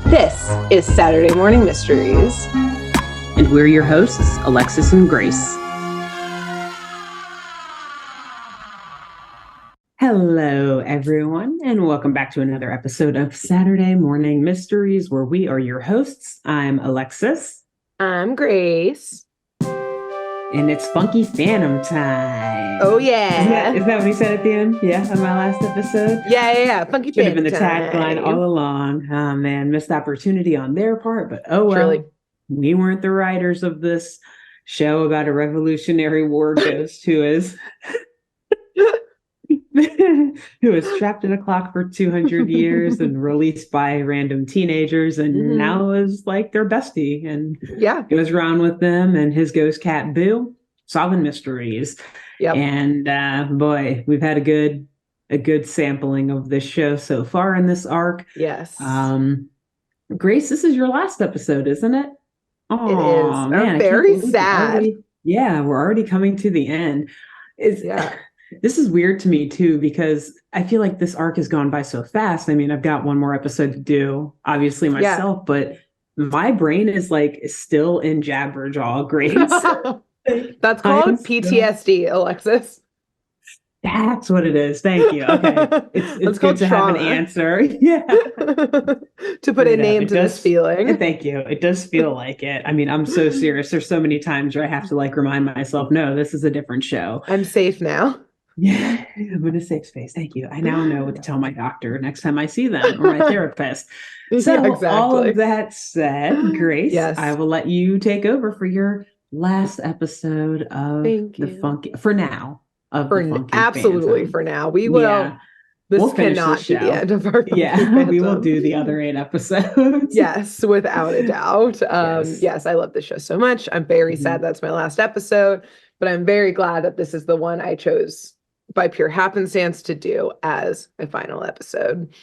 This is Saturday Morning Mysteries. And we're your hosts, Alexis and Grace. Hello, everyone, and welcome back to another episode of Saturday Morning Mysteries, where we are your hosts. I'm Alexis. I'm Grace. And it's Funky Phantom time. Oh, yeah. Is that what he said at the end? Yeah, on my last episode? Yeah. Funky Should Phantom have been the time. tagline all along. Oh, man, missed opportunity on their part, but oh well. Truly. We weren't the writers of this show about a Revolutionary War ghost who is trapped in a clock for 200 years and released by random teenagers, and now is like their bestie and goes around with them and his ghost cat Boo, solving mysteries. Yep. And boy, we've had a good sampling of this show so far in this arc. Yes. Grace, this is your last episode, isn't it? Oh, it is. Man, very sad. We're already coming to the end. This is weird to me too, because I feel like this arc has gone by so fast. I mean, I've got one more episode to do, obviously myself, but my brain is like still in Jabberjaw, Grace. That's called PTSD, Alexis. That's what it is. Thank you. Okay. It's good to trauma. have an answer. Yeah. To put a name to this feeling. Thank you. It does feel like it. I mean, I'm so serious. There's so many times where I have to like remind myself, no, this is a different show. I'm safe now. Yeah, I'm in a safe space. Thank you. I now know what to tell my doctor next time I see them, or my therapist. So exactly. All of that said, Grace, yes. I will let you take over for your last episode of the Funky, for now. Absolutely, Phantom. For now. We will. Yeah. This cannot be the end of our we will do the other 8 episodes. Yes, without a doubt. Yes, I love this show so much. I'm very sad that's my last episode, but I'm very glad that this is the one I chose by pure happenstance to do as a final episode.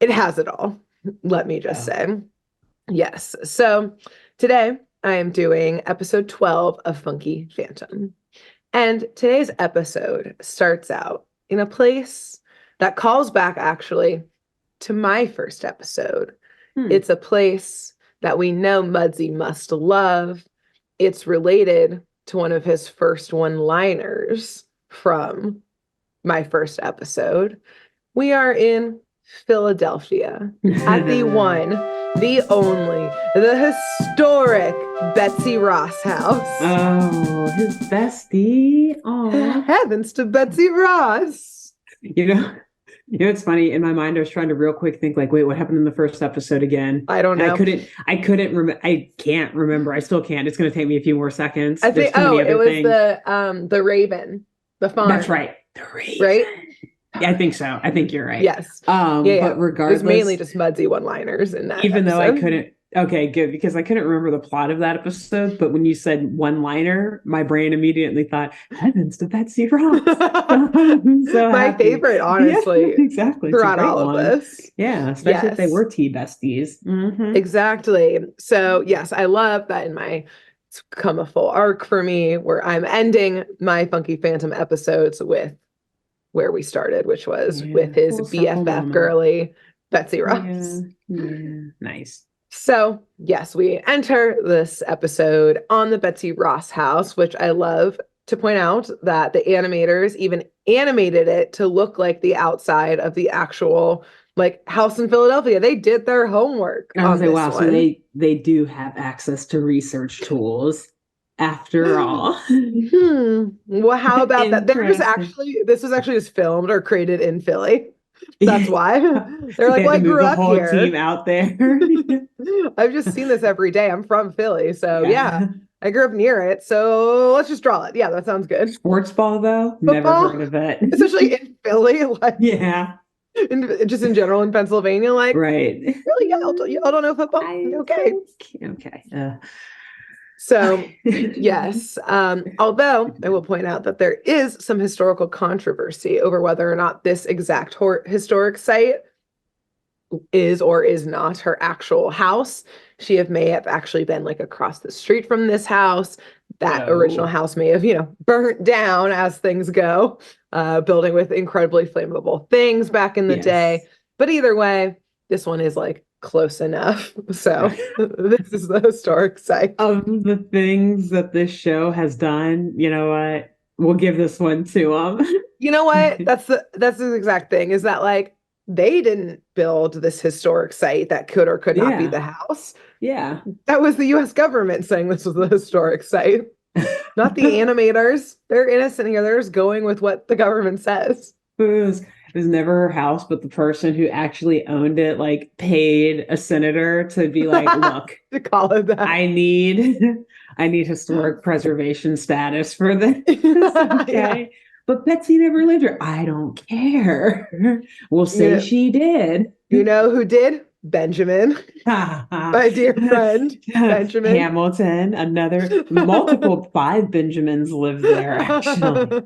It has it all, let me just say. Yes. So today I am doing episode 12 of Funky Phantom. And today's episode starts out in a place that calls back actually to my first episode. It's a place that we know Mudsie must love. It's related to one of his first one-liners from my first episode. We are in Philadelphia at the one, the only, the historic Betsy Ross house. Oh, his bestie. Oh, heavens to Betsy Ross. You know, it's funny. In my mind, I was trying to real quick think like, wait, what happened in the first episode again? I don't know. I couldn't remember. I can't remember. I still can't. It's going to take me a few more seconds. I think, it was the Raven, the fawn. That's right. The Raven. Right? Yeah, I think so. I think you're right. Yes. But regardless, it was mainly just Mudsie one-liners in that. Even episode. Though I couldn't. Okay, good, because I couldn't remember the plot of that episode. But when you said one-liner, my brain immediately thought, "Heavens to Betsy Ross!" So my favorite, honestly. Yeah, exactly. Throughout all of this. Yeah, especially if they were tea besties. Exactly. So yes, I love that it's come a full arc for me where I'm ending my Funky Phantom episodes with where we started, which was with his BFF girly, Betsy Ross. Yeah. Nice. So, yes, we enter this episode on the Betsy Ross house, which I love to point out that the animators even animated it to look like the outside of the actual house in Philadelphia. They did their homework. Wow, so they do have access to research tools after all. Well, how about that? This was actually just filmed or created in Philly. That's why they're like, well, I grew up whole here. Team out there. I've just seen this every day. I'm from Philly, so yeah, I grew up near it. So let's just draw it. Yeah, that sounds good. Sports ball, though, football? Never heard of it. Especially in Philly, just in general in Pennsylvania, right? Really, y'all don't know football? Okay. So, yes, although I will point out that there is some historical controversy over whether or not this exact historic site is or is not her actual house. She may have actually been across the street from this house. That original house may have, burnt down as things go, building with incredibly flammable things back in the day. But either way, this one is like close enough. So this is the historic site. Of the things that this show has done, you know what? We'll give this one to them. You know what? That's the exact thing, is that like they didn't build this historic site that could or could not be the house. Yeah. That was the US government saying this was the historic site, not the animators. They're innocent here. They're just going with what the government says. It was never her house, but the person who actually owned it like paid a senator to be like, look, to call it that. I need historic preservation status for this. Okay. Yeah. But Betsy never lived here. I don't care. We'll say she did. You know who did? Benjamin. My dear friend, Benjamin. Hamilton. Multiple 5 Benjamins lived there, actually.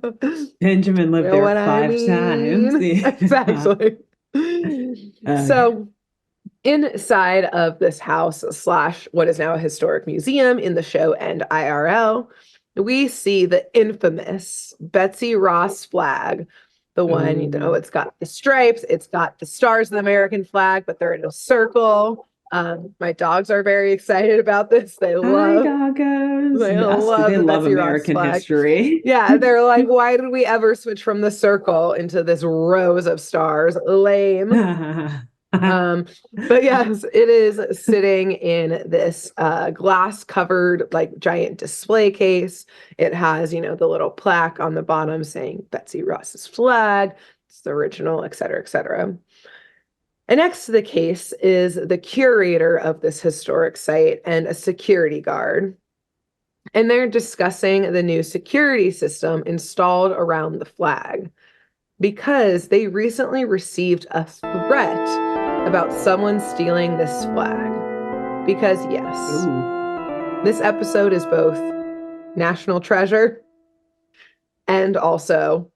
Benjamin lived there 5 times. Exactly. So inside of this house / what is now a historic museum in the show and IRL, we see the infamous Betsy Ross flag. The one, you know, it's got the stripes, it's got the stars of the American flag, but they're in a circle. My dogs are very excited about this. They love American history. Yeah, they're like, why did we ever switch from the circle into this rows of stars? Lame. But yes, it is sitting in this glass covered like giant display case. It has, you know, the little plaque on the bottom saying Betsy Ross's flag. It's the original, et cetera, et cetera. And next to the case is the curator of this historic site and a security guard. And they're discussing the new security system installed around the flag because they recently received a threat about someone stealing this flag. Because yes, this episode is both national treasure and also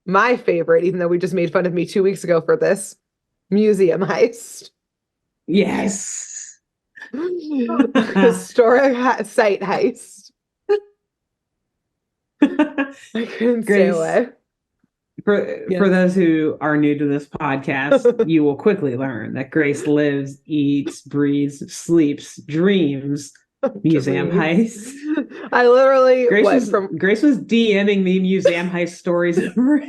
my favorite, even though we just made fun of me 2 weeks ago for this, museum heist. Yes. Historic site heist. I couldn't stay away. For those who are new to this podcast, you will quickly learn that Grace lives, eats, breathes, sleeps, dreams museum heists. I literally Grace was DMing me museum heist stories over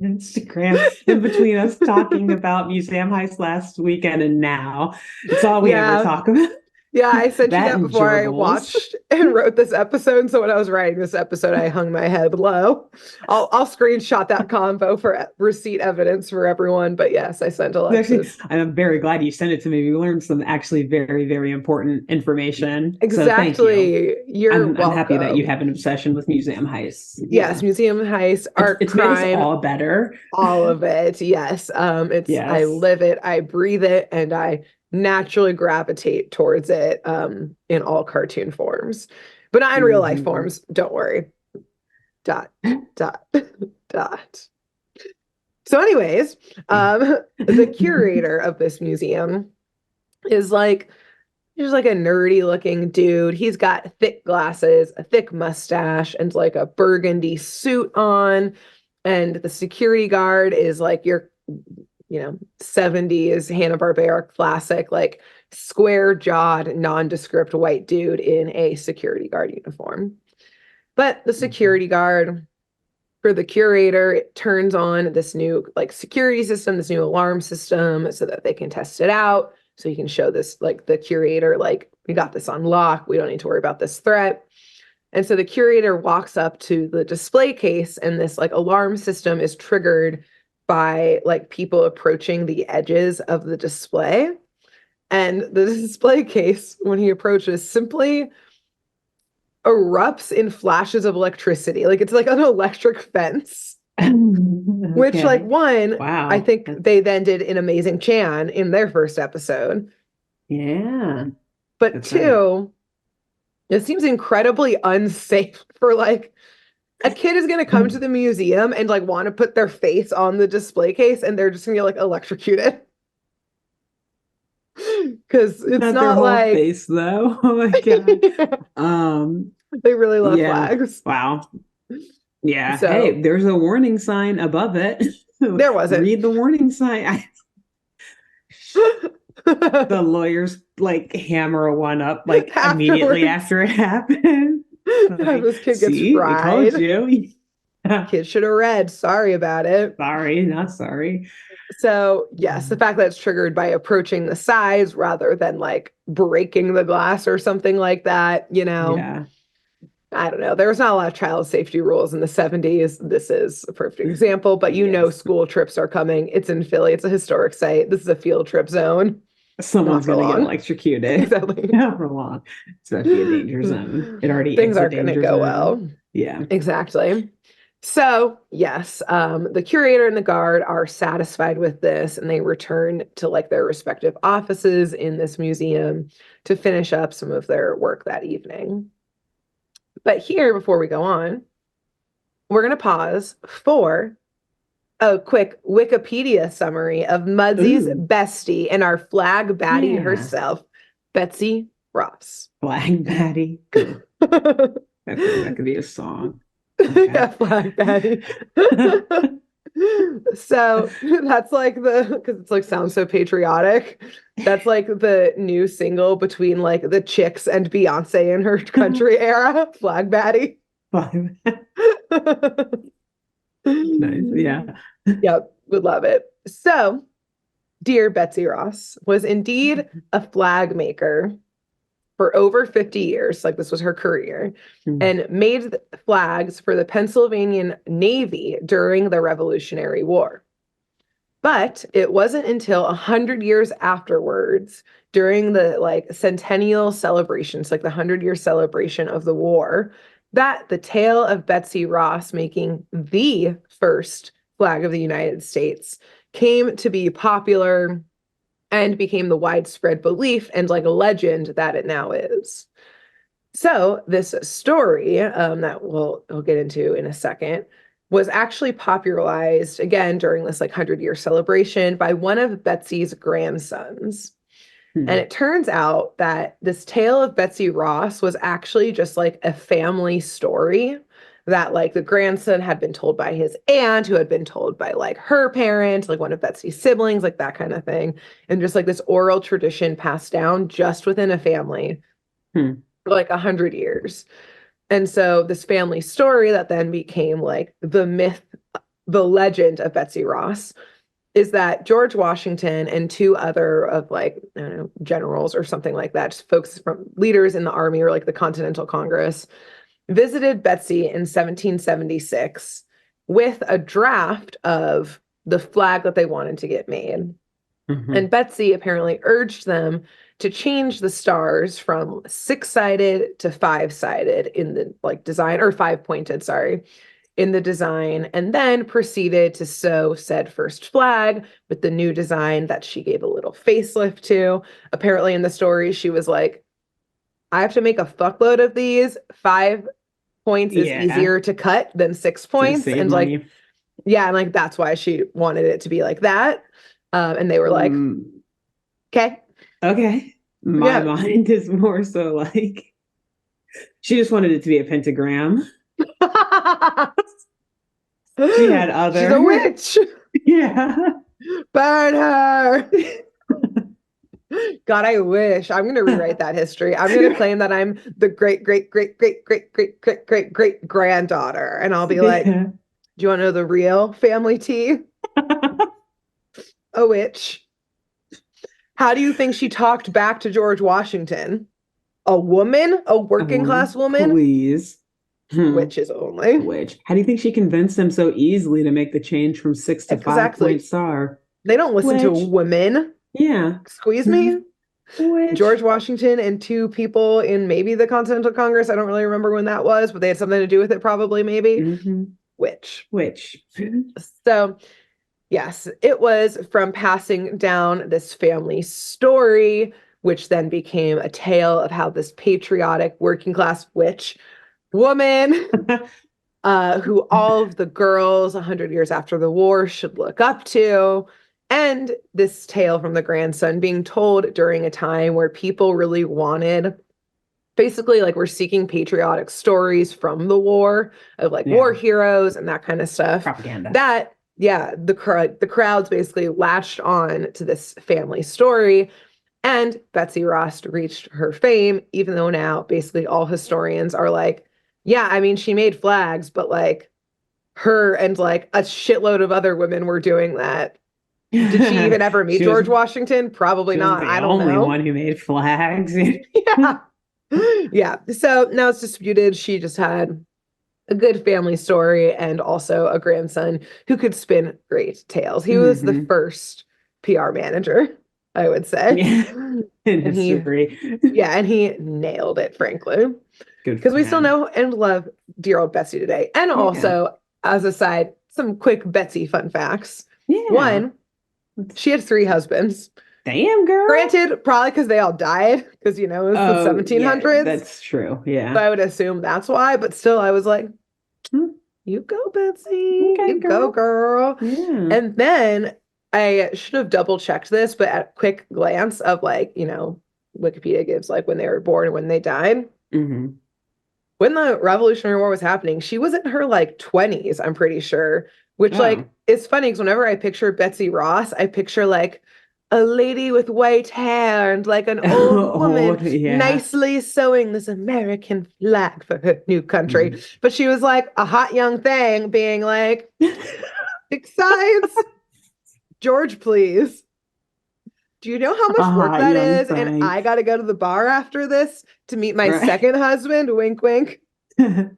Instagram in between us talking about museum heists last weekend and now. It's all we ever talk about. Yeah, I sent you that before I watched and wrote this episode. So when I was writing this episode, I hung my head low. I'll screenshot that combo for receipt evidence for everyone. But yes, I sent Alexis. Actually, I'm very glad you sent it to me. We learned some actually very, very important information. Exactly. So thank you. You're welcome. I'm happy that you have an obsession with museum heists. Yes, museum heists, art, it's crime, made us all better. All of it. Yes. I live it, I breathe it, and I naturally gravitate towards it in all cartoon forms, but not in real life forms. Don't worry. ... So anyways, the curator of this museum is like, he's like a nerdy looking dude. He's got thick glasses, a thick mustache, and like a burgundy suit on. And the security guard is like your 70s Hanna-Barbera classic, like square-jawed, nondescript white dude in a security guard uniform. But the security guard, for the curator, it turns on this new like security system, this new alarm system, so that they can test it out. So you can show this, like the curator, like, we got this on lock. We don't need to worry about this threat. And so the curator walks up to the display case, and this like alarm system is triggered by like people approaching the edges of the display. And the display case, when he approaches, simply erupts in flashes of electricity. Like it's like an electric fence. Which like wow. I think they then did in Amazing Chan in their first episode. Yeah. But that's 2, it seems incredibly unsafe for like a kid is going to come to the museum and like want to put their face on the display case, and they're just going to get like electrocuted. Because it's not their whole like face though. Oh my god. They really love flags. Wow. Yeah. So, hey, there's a warning sign above it. There wasn't. Read the warning sign. The lawyers like hammer one up like immediately Afterwards. after it happened. Like, This kid gets see, we told fried. you. Kid should have read. Sorry about it. Sorry, not sorry. So, yes, the fact that it's triggered by approaching the sides rather than like breaking the glass or something like that, Yeah. I don't know. There was not a lot of child safety rules in the 70s. This is a perfect example, but Yes. school trips are coming. It's in Philly. It's a historic site. This is a field trip zone. Not Someone's for going to get long. electrocuted. Exactly. Not for long. It's about to be a danger zone. It already Things is a aren't going to danger go zone. well. Yeah. Exactly. So, yes, the curator and the guard are satisfied with this, and they return to like their respective offices in this museum to finish up some of their work that evening. But here, before we go on, we're going to pause for a quick Wikipedia summary of Mudsey's Ooh, bestie and our flag baddie yeah. herself, Betsy Ross. Flag Baddie. Good. That could be a song. Yeah, Okay. flag baddie. So that's like because it's like sounds so patriotic. That's like the new single between like the Chicks and Beyonce in her country era, Flag Baddie. Flag. Nice. Yeah. Yep, would love it. So, dear Betsy Ross was indeed a flag maker for over 50 years, like this was her career, and made flags for the Pennsylvania Navy during the Revolutionary War. But it wasn't until 100 years afterwards, during the like centennial celebrations, like the 100-year celebration of the war, that the tale of Betsy Ross making the first flag of the United States came to be popular and became the widespread belief and like a legend that it now is. So this story that we'll get into in a second was actually popularized again during this like 100-year celebration by one of Betsy's grandsons. And it turns out that this tale of Betsy Ross was actually just like a family story that like the grandson had been told by his aunt, who had been told by like her parents, like one of Betsy's siblings, like that kind of thing. And just like this oral tradition passed down just within a family Hmm. for like 100 years. And so this family story that then became like the myth, the legend of Betsy Ross is that George Washington and two other of like, I don't know, generals or something like that, just folks from leaders in the army or like the Continental Congress, visited Betsy in 1776 with a draft of the flag that they wanted to get made. Mm-hmm. And Betsy apparently urged them to change the stars from six-sided to five-sided in the like design, or five-pointed, sorry, in the design, and then proceeded to sew said first flag with the new design that she gave a little facelift to. Apparently in the story, she was like, I have to make a fuckload of these. 5 points is Yeah. easier to cut than 6 points. Save And like, money. yeah, and like that's why she wanted it to be like that. And they were like, okay. Okay. My mind is more so like she just wanted it to be a pentagram. She had other. She's a witch. Yeah. Burn her. God, I wish. I'm going to rewrite that history. I'm going to claim that I'm the great, great, great, great, great, great, great, great, great granddaughter. And I'll be like, do you want to know the real family tea? A witch. How do you think she talked back to George Washington? A woman? A working class woman? Please. Witches only. Witch. How do you think she convinced them so easily to make the change from 6 to 5-point star? They don't listen to women. Yeah. Squeeze me. George Washington and two people in maybe the Continental Congress. I don't really remember when that was, but they had something to do with it, probably, maybe. Witch. So, yes, it was from passing down this family story, which then became a tale of how this patriotic working class witch woman, who all of the girls 100 years after the war should look up to. And this tale from the grandson being told during a time where people really wanted, basically, like we're seeking patriotic stories from the war of like war heroes and that kind of stuff. Propaganda. That the crowds basically latched on to this family story, and Betsy Ross reached her fame, even though now basically all historians are like, yeah, I mean, she made flags, but like her and like a shitload of other women were doing that. Did she even ever meet She was George Washington? Probably she wasn't not. the I don't only know. one who made flags. Yeah. Yeah. So now it's disputed. She just had a good family story and also a grandson who could spin great tales. He was the Hmm. first PR manager, I would say. Yeah, in And he, history. yeah, and he nailed it, frankly. Good Because for we still him. know and love dear old Betsy today. And Yeah. also, as a side, some quick Betsy fun facts. Yeah. One, she had three husbands. Damn, girl. Granted, probably because they all died, because it was the Oh, yeah, 1700s. that's true. So Yeah. I would assume that's why. But still, I was like, Hmm. you go, Betsy. Okay, You go, girl. girl. Yeah. And then I should have double checked this, but at a quick glance of like, Wikipedia gives like when they were born and when they died. Hmm. When the Revolutionary War was happening, she was in her like 20s, I'm pretty sure, which Oh. like is funny because whenever I picture Betsy Ross, I picture like a lady with white hair and like an old Oh, woman yeah. nicely sewing this American flag for her new country. Mhm. But she was like a hot young thing being like, besides, George, please. Do you know how much work Ah, that young is? And thing. I got to go to the bar after this to meet my Right. second husband. Wink, wink. I don't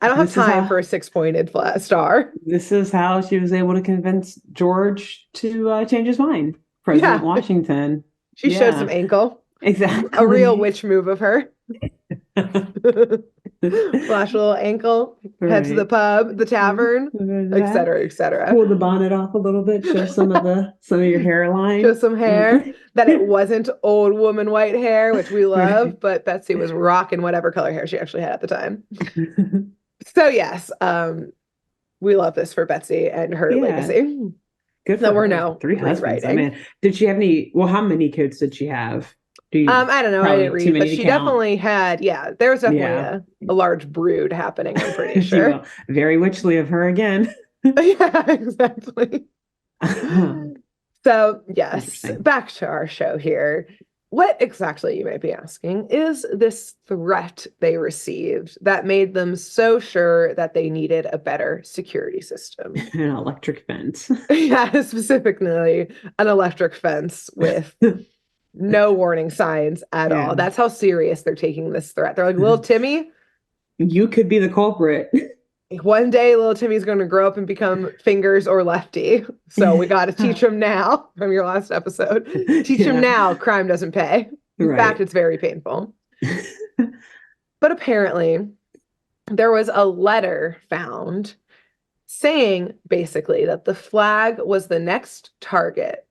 have This is time for how a six-pointed flat star. this is how she was able to convince George to change his mind. President Yeah, Washington. she showed some Yeah, ankle. A real exactly. witch move of her. Flash a little ankle, head to the Right. pub, the tavern, et That. cetera, et cetera. Pull the bonnet off a little bit, show some of your Show hairline. some hair. Mm. That it wasn't old woman white hair, which we Right. love, but Betsy was rocking whatever color hair she actually had at the time. So yes, we love this for Betsy and her Yeah, legacy good that for we're her. now Three husbands. I rewriting. mean, did she have any? Well, how many kids did she have? Do you I don't know, I didn't probably too read, but many to she count? definitely had, yeah, there was definitely Yeah, a large brood happening, I'm pretty if you sure. will. Very witchly of her again. Yeah, exactly. So, yes, Interesting. back to our show here. What exactly, you may be asking, is this threat they received that made them so sure that they needed a better security system? An electric fence. Yeah, specifically an electric fence with no warning signs at all. Yeah. That's how serious they're taking this threat. They're like, little Timmy, You could be the culprit. one day little Timmy's going to grow up and become fingers or lefty. So we got to teach him now from your last episode. Teach him Yeah. now, crime doesn't pay. In fact, Right. it's very painful. But apparently, there was a letter found saying basically that the flag was the next target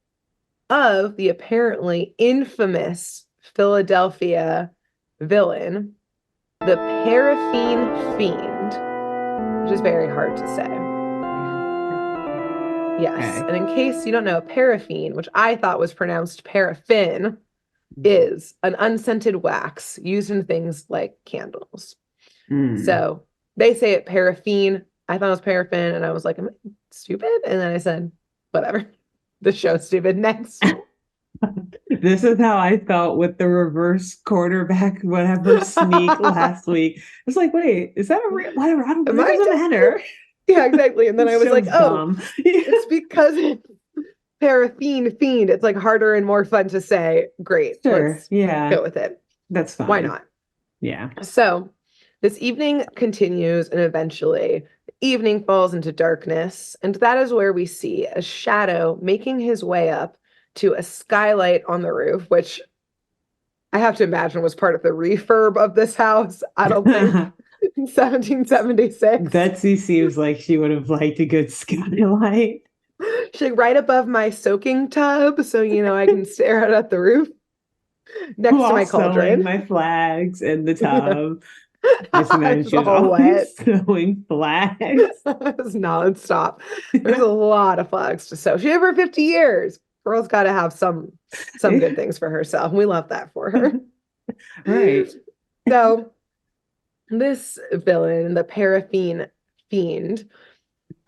of the apparently infamous Philadelphia villain, the Paraffin Fiend, which is very hard to say. Yes. Okay. And in case you don't know, paraffin, which I thought was pronounced paraffin, is an unscented wax used in things like candles. Mm. So they say it paraffin. I thought it was paraffin, and I was like, am I stupid? And then I said, whatever. The show's stupid. Next. This is how I felt with the reverse quarterback, whatever sneak last week. It's like, wait, is that a real? Whatever. I don't. Am It I doesn't matter. Yeah, exactly. And then I This was like, show's oh, dumb. it's because it's paraffin fiend. It's like harder and more fun to say. Great. Sure. Let's Yeah, go with it. that's Why fine. not? Yeah. So this evening continues, and eventually the evening falls into darkness. And that is where we see a shadow making his way up to a skylight on the roof, which I have to imagine was part of the refurb of this house. I don't think in 1776. Betsy seems like she would have liked a good skylight. She's like right above my soaking tub, so I can stare out at the roof next to While my sewing cauldron. my flags in the Yeah. tub. I just imagine Just she was all always wet. sewing flags. It's nonstop. There's a lot of flags to sew. She did for 50 years. Girl's got to have some good things for herself. We love that for her. Right. So this villain, the paraffin fiend,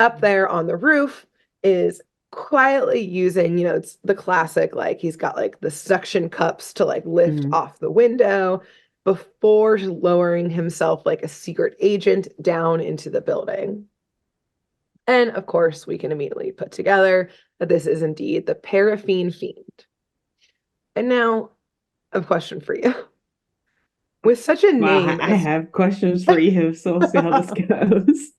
up there on the roof, is quietly using, it's the classic, like he's got like the suction cups to like lift off the window before lowering himself like a secret agent down into the building. And of course, we can immediately put together that this is indeed the paraffin fiend. And now, I have a question for you. With such a name, I have questions for you, so we'll see how this goes.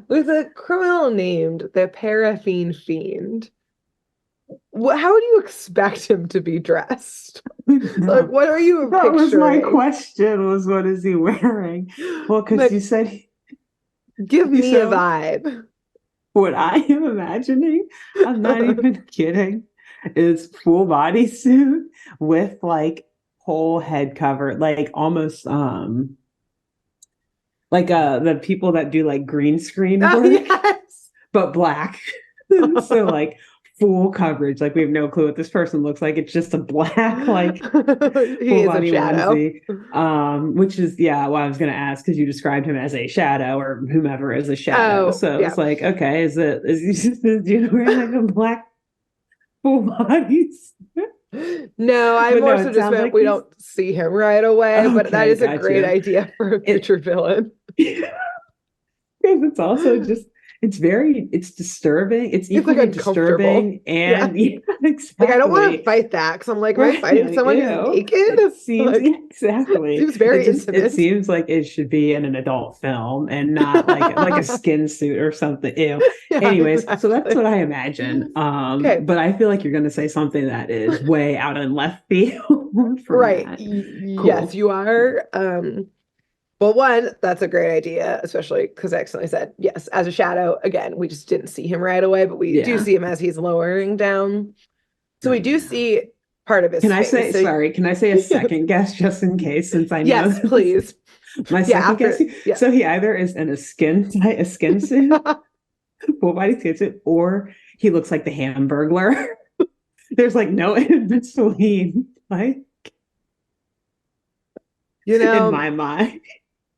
With a criminal named the Paraffin Fiend, how do you expect him to be dressed? No. Like, what are you That picturing? was my question, was what is he wearing? Well, because you said... Give me a vibe. What I am imagining, I'm not even kidding, is full bodysuit with like whole head cover, like almost like the people that do like green screen work, yes. but black. So like full coverage, like we have no clue what this person looks like. It's just a black like he is a shadow. Onesie, which is what I was gonna ask, because you described him as a shadow or whomever as a shadow. So it's like, okay, is he wearing like a black full bodies? No, I more so just meant like we don't see him right away, okay, but that is a great idea for a future villain. Because it's also just it's disturbing. It's equally like disturbing, and exactly. Like I don't want to fight that, because I'm like, am I fighting someone who's naked? It seems like, exactly. Seems very intimate. It seems like it should be in an adult film and not like a skin suit or something. Ew. Anyways, exactly. So that's what I imagine. Okay. But I feel like you're going to say something that is way out in left field. Right. Cool. Yes, you are. Well, one, that's a great idea, especially because I accidentally said, yes, as a shadow. Again, we just didn't see him right away, but we do see him as he's lowering down. So we do see part of his face. Can I say a second guess just in case, since I know? Yes, please. My second guess. Yeah. So he either is in a skin suit, full body skin suit, or he looks like the Hamburglar. There's like no in between, like, in my mind.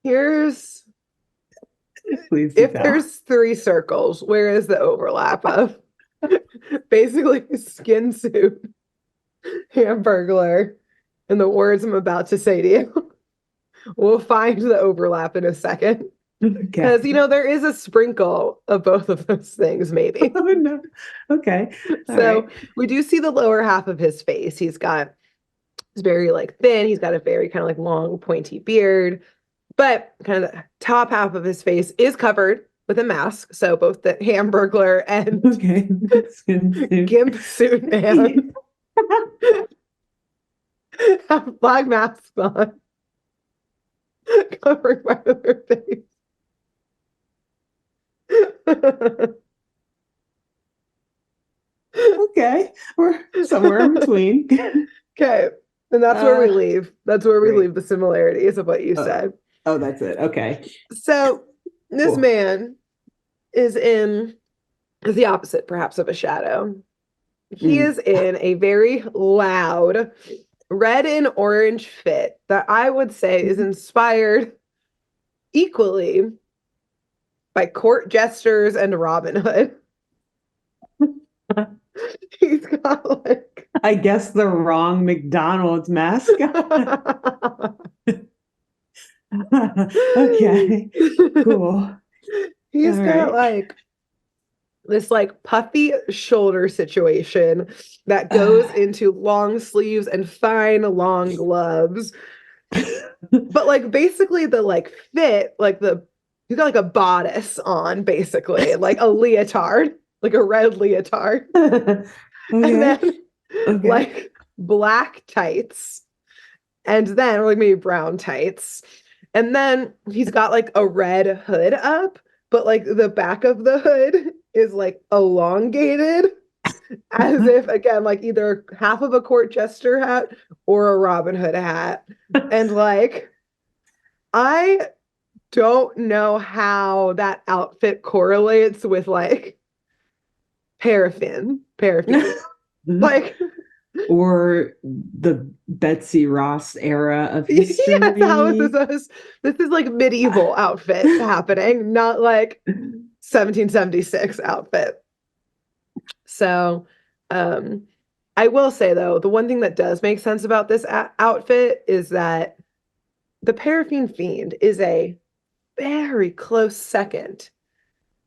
There's 3 circles, where is the overlap of basically skin suit, Hamburglar, and the words I'm about to say to you? We'll find the overlap in a second. Because, there is a sprinkle of both of those things, maybe. Oh, no. Okay. So we do see the lower half of his face. He's very like thin. He's got a very kind of like long, pointy beard. But kind of the top half of his face is covered with a mask. So both the Hamburglar and Gimp Suit Man have black masks on, covering part of their face. Okay, we're somewhere in between. Okay, and that's where we leave. That's where we leave the similarities of what you said. Oh, that's it. Okay. So this man is the opposite, perhaps, of a shadow. He is in a very loud red and orange fit that I would say is inspired equally by court jesters and Robin Hood. He's got like, I guess, the wrong McDonald's mascot. Okay, cool. He's got like this like puffy shoulder situation that goes into long sleeves and fine long gloves. But like basically the like fit, like he's got like a bodice on, basically, like a leotard, like a red leotard. Okay. And then like black tights, and then, or like maybe brown tights. And then he's got like a red hood up, but like the back of the hood is like elongated, as if, again, like either half of a court jester hat or a Robin Hood hat. And like, I don't know how that outfit correlates with like paraffin. Like, or the Betsy Ross era of history. Yes, how this is like medieval outfit happening, not like 1776 outfit. So, I will say though, the one thing that does make sense about this outfit is that the Paraffin Fiend is a very close second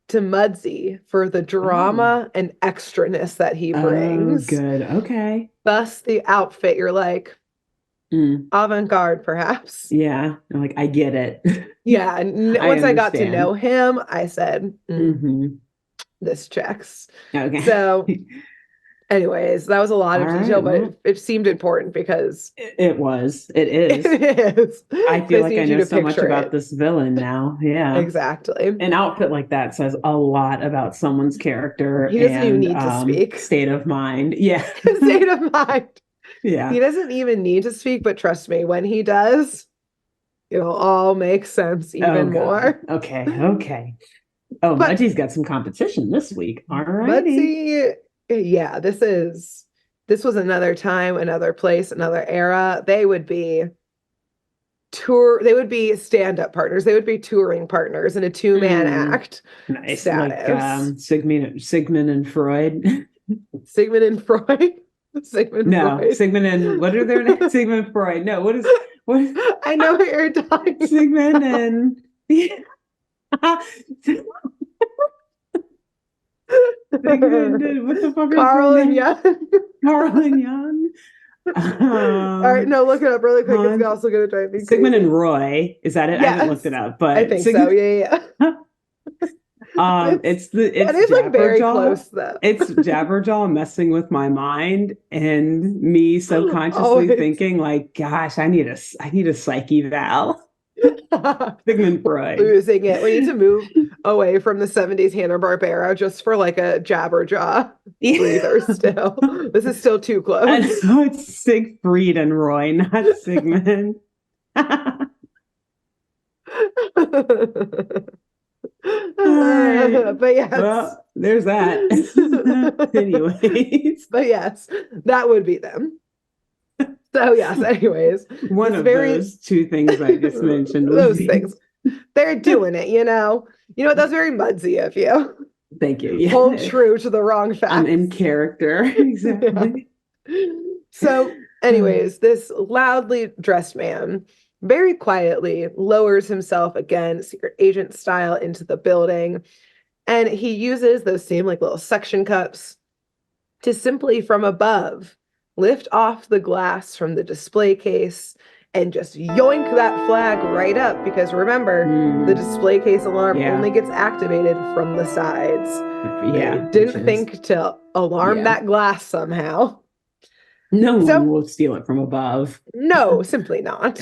to Mudsie for the drama and extraness that he brings. Good. Okay. Thus, the outfit, you're like, avant-garde, perhaps. Yeah. I'm like, I get it. Yeah. Once I got to know him, I said, this checks. Okay. So, anyways, that was a lot of detail, but it seemed important because it is. It is. I feel like I know so much about this villain now. Yeah. Exactly. An outfit like that says a lot about someone's character. He doesn't even need to speak. State of mind. Yeah. State of mind. Yeah. He doesn't even need to speak, but trust me, when he does, it'll all make sense even more. Okay. Oh, Mudgie's got some competition this week. All right. Mudgie, yeah, this was another time, another place, another era. They would be stand-up partners. They would be touring partners in a two-man act. Nice. Status. Like Sigmund and Freud. Sigmund and Freud. Sigmund and what are their names? Sigmund Freud. No, what? I know what you're talking about. Sigmund and Sigmund, what the fuck? Carl and Jan. Carl and Jan. All right, no, look it up really quick. It's also going to drive me crazy. Sigmund and Roy. Is that it? Yes. I haven't looked it up, but I think so. Yeah. It's like very close though. It's Jabberjaw messing with my mind and me subconsciously thinking like, gosh, I need a psych eval. Sigmund Freud. Losing it. We need to move away from the 70s Hanna-Barbera just for like a Jabberjaw breather still. This is still too close. And so it's Siegfried and Roy, not Sigmund. But yes. Well, there's that. Anyways. But yes, that would be them. So yes, anyways. One of those two things I just mentioned. Those things. They're doing it, you know. You know what? That's very Mudsie of you. Thank you. Yeah. Hold true to the wrong facts. I'm in character. Exactly. Yeah. So, anyways, this loudly dressed man very quietly lowers himself again, secret agent style, into the building. And he uses those same like little suction cups to simply from above lift off the glass from the display case and just yoink that flag right up. Because remember, the display case alarm only gets activated from the sides. Yeah. They didn't think to alarm that glass somehow. No one will steal it from above. No, simply not. ...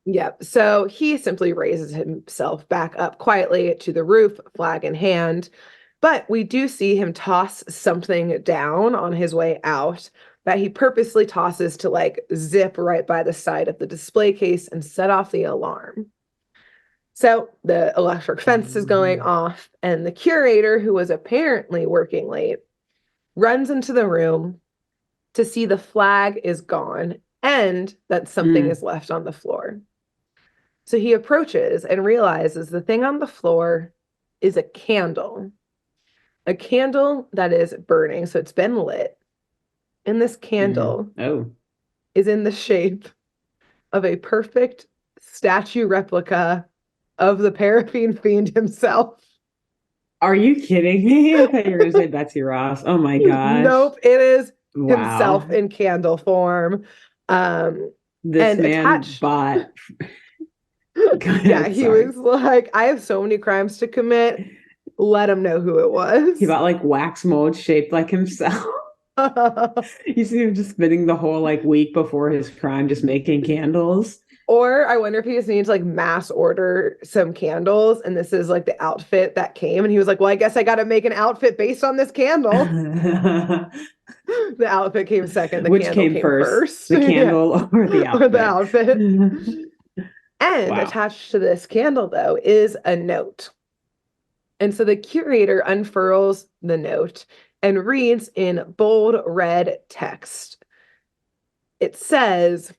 Yep. So he simply raises himself back up quietly to the roof, flag in hand. But we do see him toss something down on his way out that he purposely tosses to like zip right by the side of the display case and set off the alarm. So the electric fence is going off, and the curator, who was apparently working late, runs into the room to see the flag is gone and that something is left on the floor. So he approaches and realizes the thing on the floor is a candle that is burning. So it's been lit. And this candle is in the shape of a perfect statue replica of the Paraffin Fiend himself. Are you kidding me? I thought you were going to say Betsy Ross. Oh my gosh. Nope, it is himself in candle form. This man bought. He was like, I have so many crimes to commit. Let him know who it was. He bought like wax molds shaped like himself. You see him just spending the whole like week before his crime just making candles. Or I wonder if he just needs to like mass order some candles, and this is like the outfit that came, and he was like, well, I guess I got to make an outfit based on this candle. The outfit came second. Which came first? The candle or the outfit? Or the outfit. And attached to this candle, though, is a note. And so the curator unfurls the note and reads in bold red text. It says,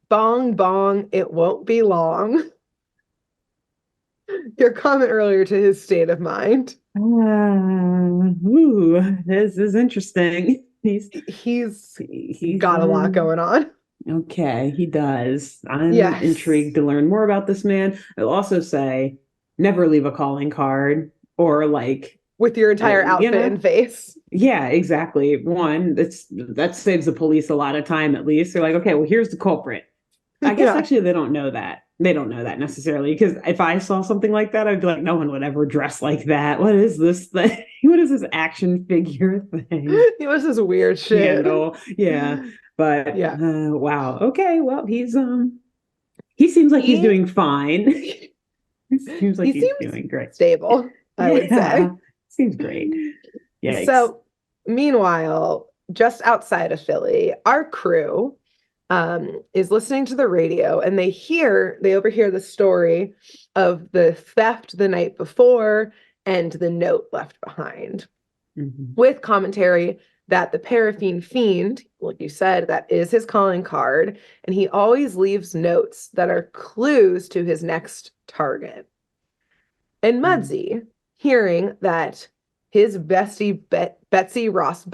"Bong bong, it won't be long." Your comment earlier to his state of mind. This is interesting. He's He's got a lot going on. okay, he does. I'm Yes. intrigued to learn more about this man. I'll also say never leave a calling card or like With your entire you outfit know, and face. yeah, exactly. One, that saves the police a lot of time at least. They're like, okay, well, here's the culprit. I guess Yeah. actually they don't know that. They don't know that necessarily because if I saw something like that, I'd be like, no one would ever dress like that. What is this thing? What is this action figure thing? It was this weird shit. Handle. Yeah. But Yeah. wow. Okay. Well, he seems like he's He doing fine. He seems like he he's seems doing great. stable, I would Yeah. say. Seems great. Yikes. So, meanwhile, just outside of Philly, our crew is listening to the radio and they overhear the story of the theft the night before and the note left behind with commentary that the paraffin fiend, like you said, that is his calling card, and he always leaves notes that are clues to his next target. And Mudsie, hearing that his bestie Betsy Ross, it's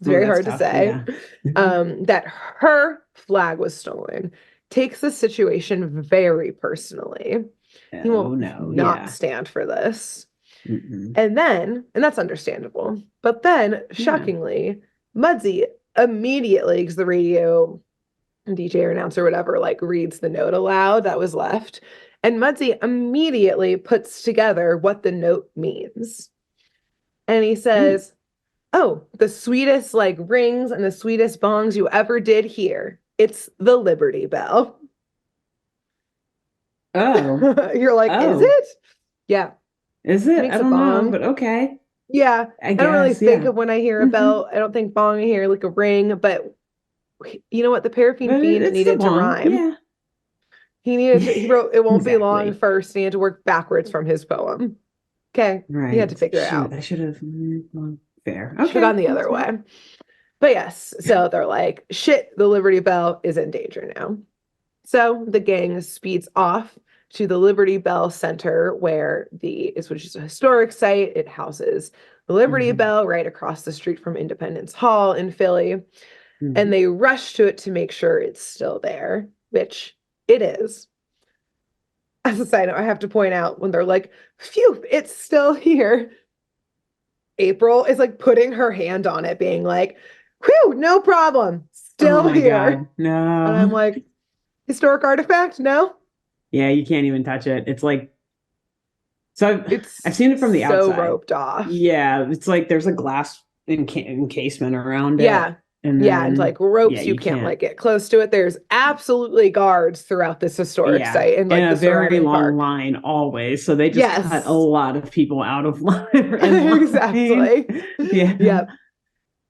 very That's hard to tough. say, Yeah. that her flag was stolen, takes the situation very personally. He Oh won't no. not Yeah. stand for this. Mm-mm. And that's understandable. But then, Yeah. shockingly, Mudsie immediately, because the radio DJ or announcer, whatever, like reads the note aloud that was left. And Mudsie immediately puts together what the note means. And he Mm. says, oh, the sweetest like rings and the sweetest bongs you ever did hear. It's the Liberty Bell. Oh. You're like, is Oh. it? Yeah. Is it? I Makes a don't know, bong. but okay. Yeah. I I don't really guess. think Yeah. of when I hear a Hmm. bell. I don't think bong, I hear like a ring, but you know what? The paraffin But fiend it's the needed to one. rhyme. Yeah. He wrote, it won't be long Exactly. first. He had to work backwards from his poem. Okay. He had to Right. figure it Shoot, out. I should have. Well, fair. Should have Okay. gone the That's other fair. way. But yes, so they're like, shit, the Liberty Bell is in danger now. So the gang speeds off to the Liberty Bell Center, which is a historic site. It houses the Liberty Hmm. Bell right across the street from Independence Hall in Philly. And Hmm. they rush to it to make sure it's still there, which it is. As a side note, I have to point out when they're like, phew, it's still here. April is like putting her hand on it, being like, whew, no problem, Oh still my here. God. And I'm No. like, historic artifact? No, Yeah, you can't even touch it. It's like so I've it's seen it from the so outside. roped off. Yeah, it's like there's a glass encasement around it, Yeah. and Yeah. And like then yeah, ropes, you you can't can't. like get close to it. There's absolutely guards throughout this historic Yeah, site and like and the a very surrounding long park. line always. So they just cut a Yes, lot of people out of line in line. exactly. Yeah. Yep.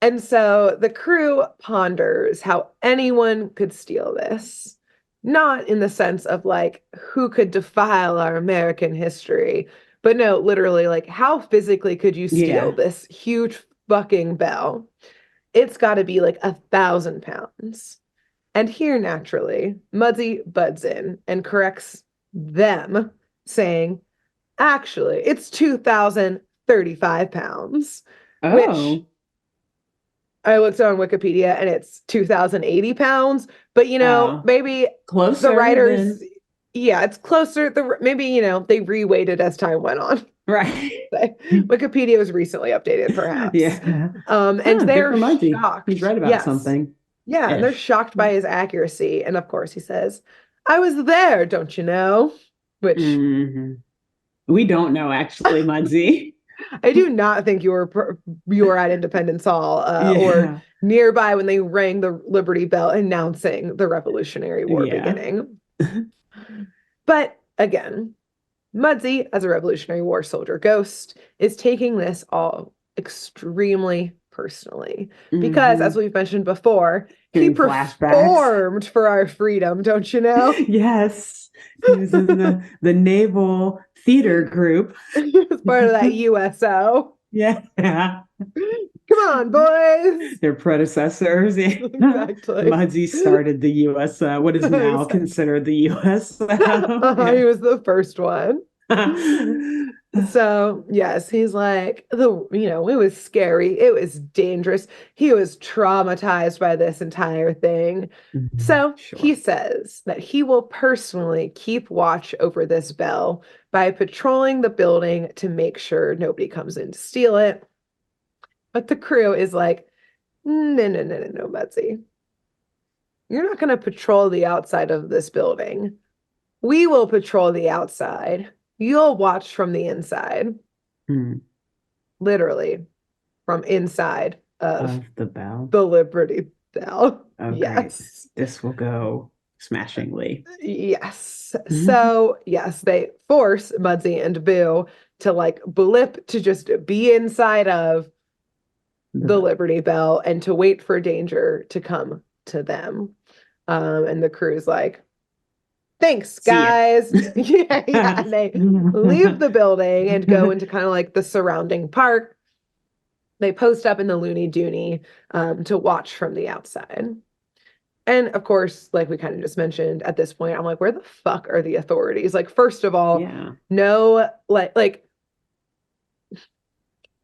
And so the crew ponders how anyone could steal this, not in the sense of like who could defile our American history, but no, literally, like how physically could you steal Yeah. this huge fucking bell? It's got to be like 1,000 pounds. And here, naturally, Mudsie butts in and corrects them, saying, actually, it's 2,035 pounds, which Oh. I looked on Wikipedia and it's 2,080 pounds, but Oh. maybe the Closer writers, than yeah, it's closer. Maybe, they reweighted as time went on. right. Wikipedia was recently updated, perhaps. Yeah. And Good they're for Muggsy. He's shocked. right about Yes. something Yeah, and they're ish. shocked by his accuracy. And of course, he says, I was there, don't you know? Which Hmm. We don't know actually, Muggsy. I do not think you were at Independence Hall or Yeah. nearby when they rang the Liberty Bell announcing the Revolutionary War Yeah. beginning. But again, Mudsie, as a Revolutionary War soldier ghost, is taking this all extremely personally because, as Hmm. we've mentioned before, he Doing flashbacks. performed for our freedom, don't you know? Yes. He was in the naval theater group. He was part of that USO. Yeah. Come on, boys. Their predecessors. Exactly. Mudsie started the US, what is now considered the US. He was the first one. So yes, he's like it was scary. It was dangerous. He was traumatized by this entire thing. So he says that he will personally keep watch over this bell by patrolling the building to make sure nobody comes in to steal it. But the crew is like, no, Betsy. You're not going to patrol the outside of this building. We will patrol the outside. You'll watch from the inside. Literally from inside of the bell. The Liberty Bell. Oh, yes. Great. This will go smashingly. Yes. So, yes, they force Mudsie and Boo to like blip to just be inside of the Liberty Bell and to wait for danger to come to them. And the crew's like, thanks, guys. yeah. And they leave the building and go into kind of like the surrounding park. They post up in the Looney Dooney to watch from the outside. And of course, like we kind of just mentioned at this point, I'm like, where the fuck are the authorities? Like, first of all, no, like,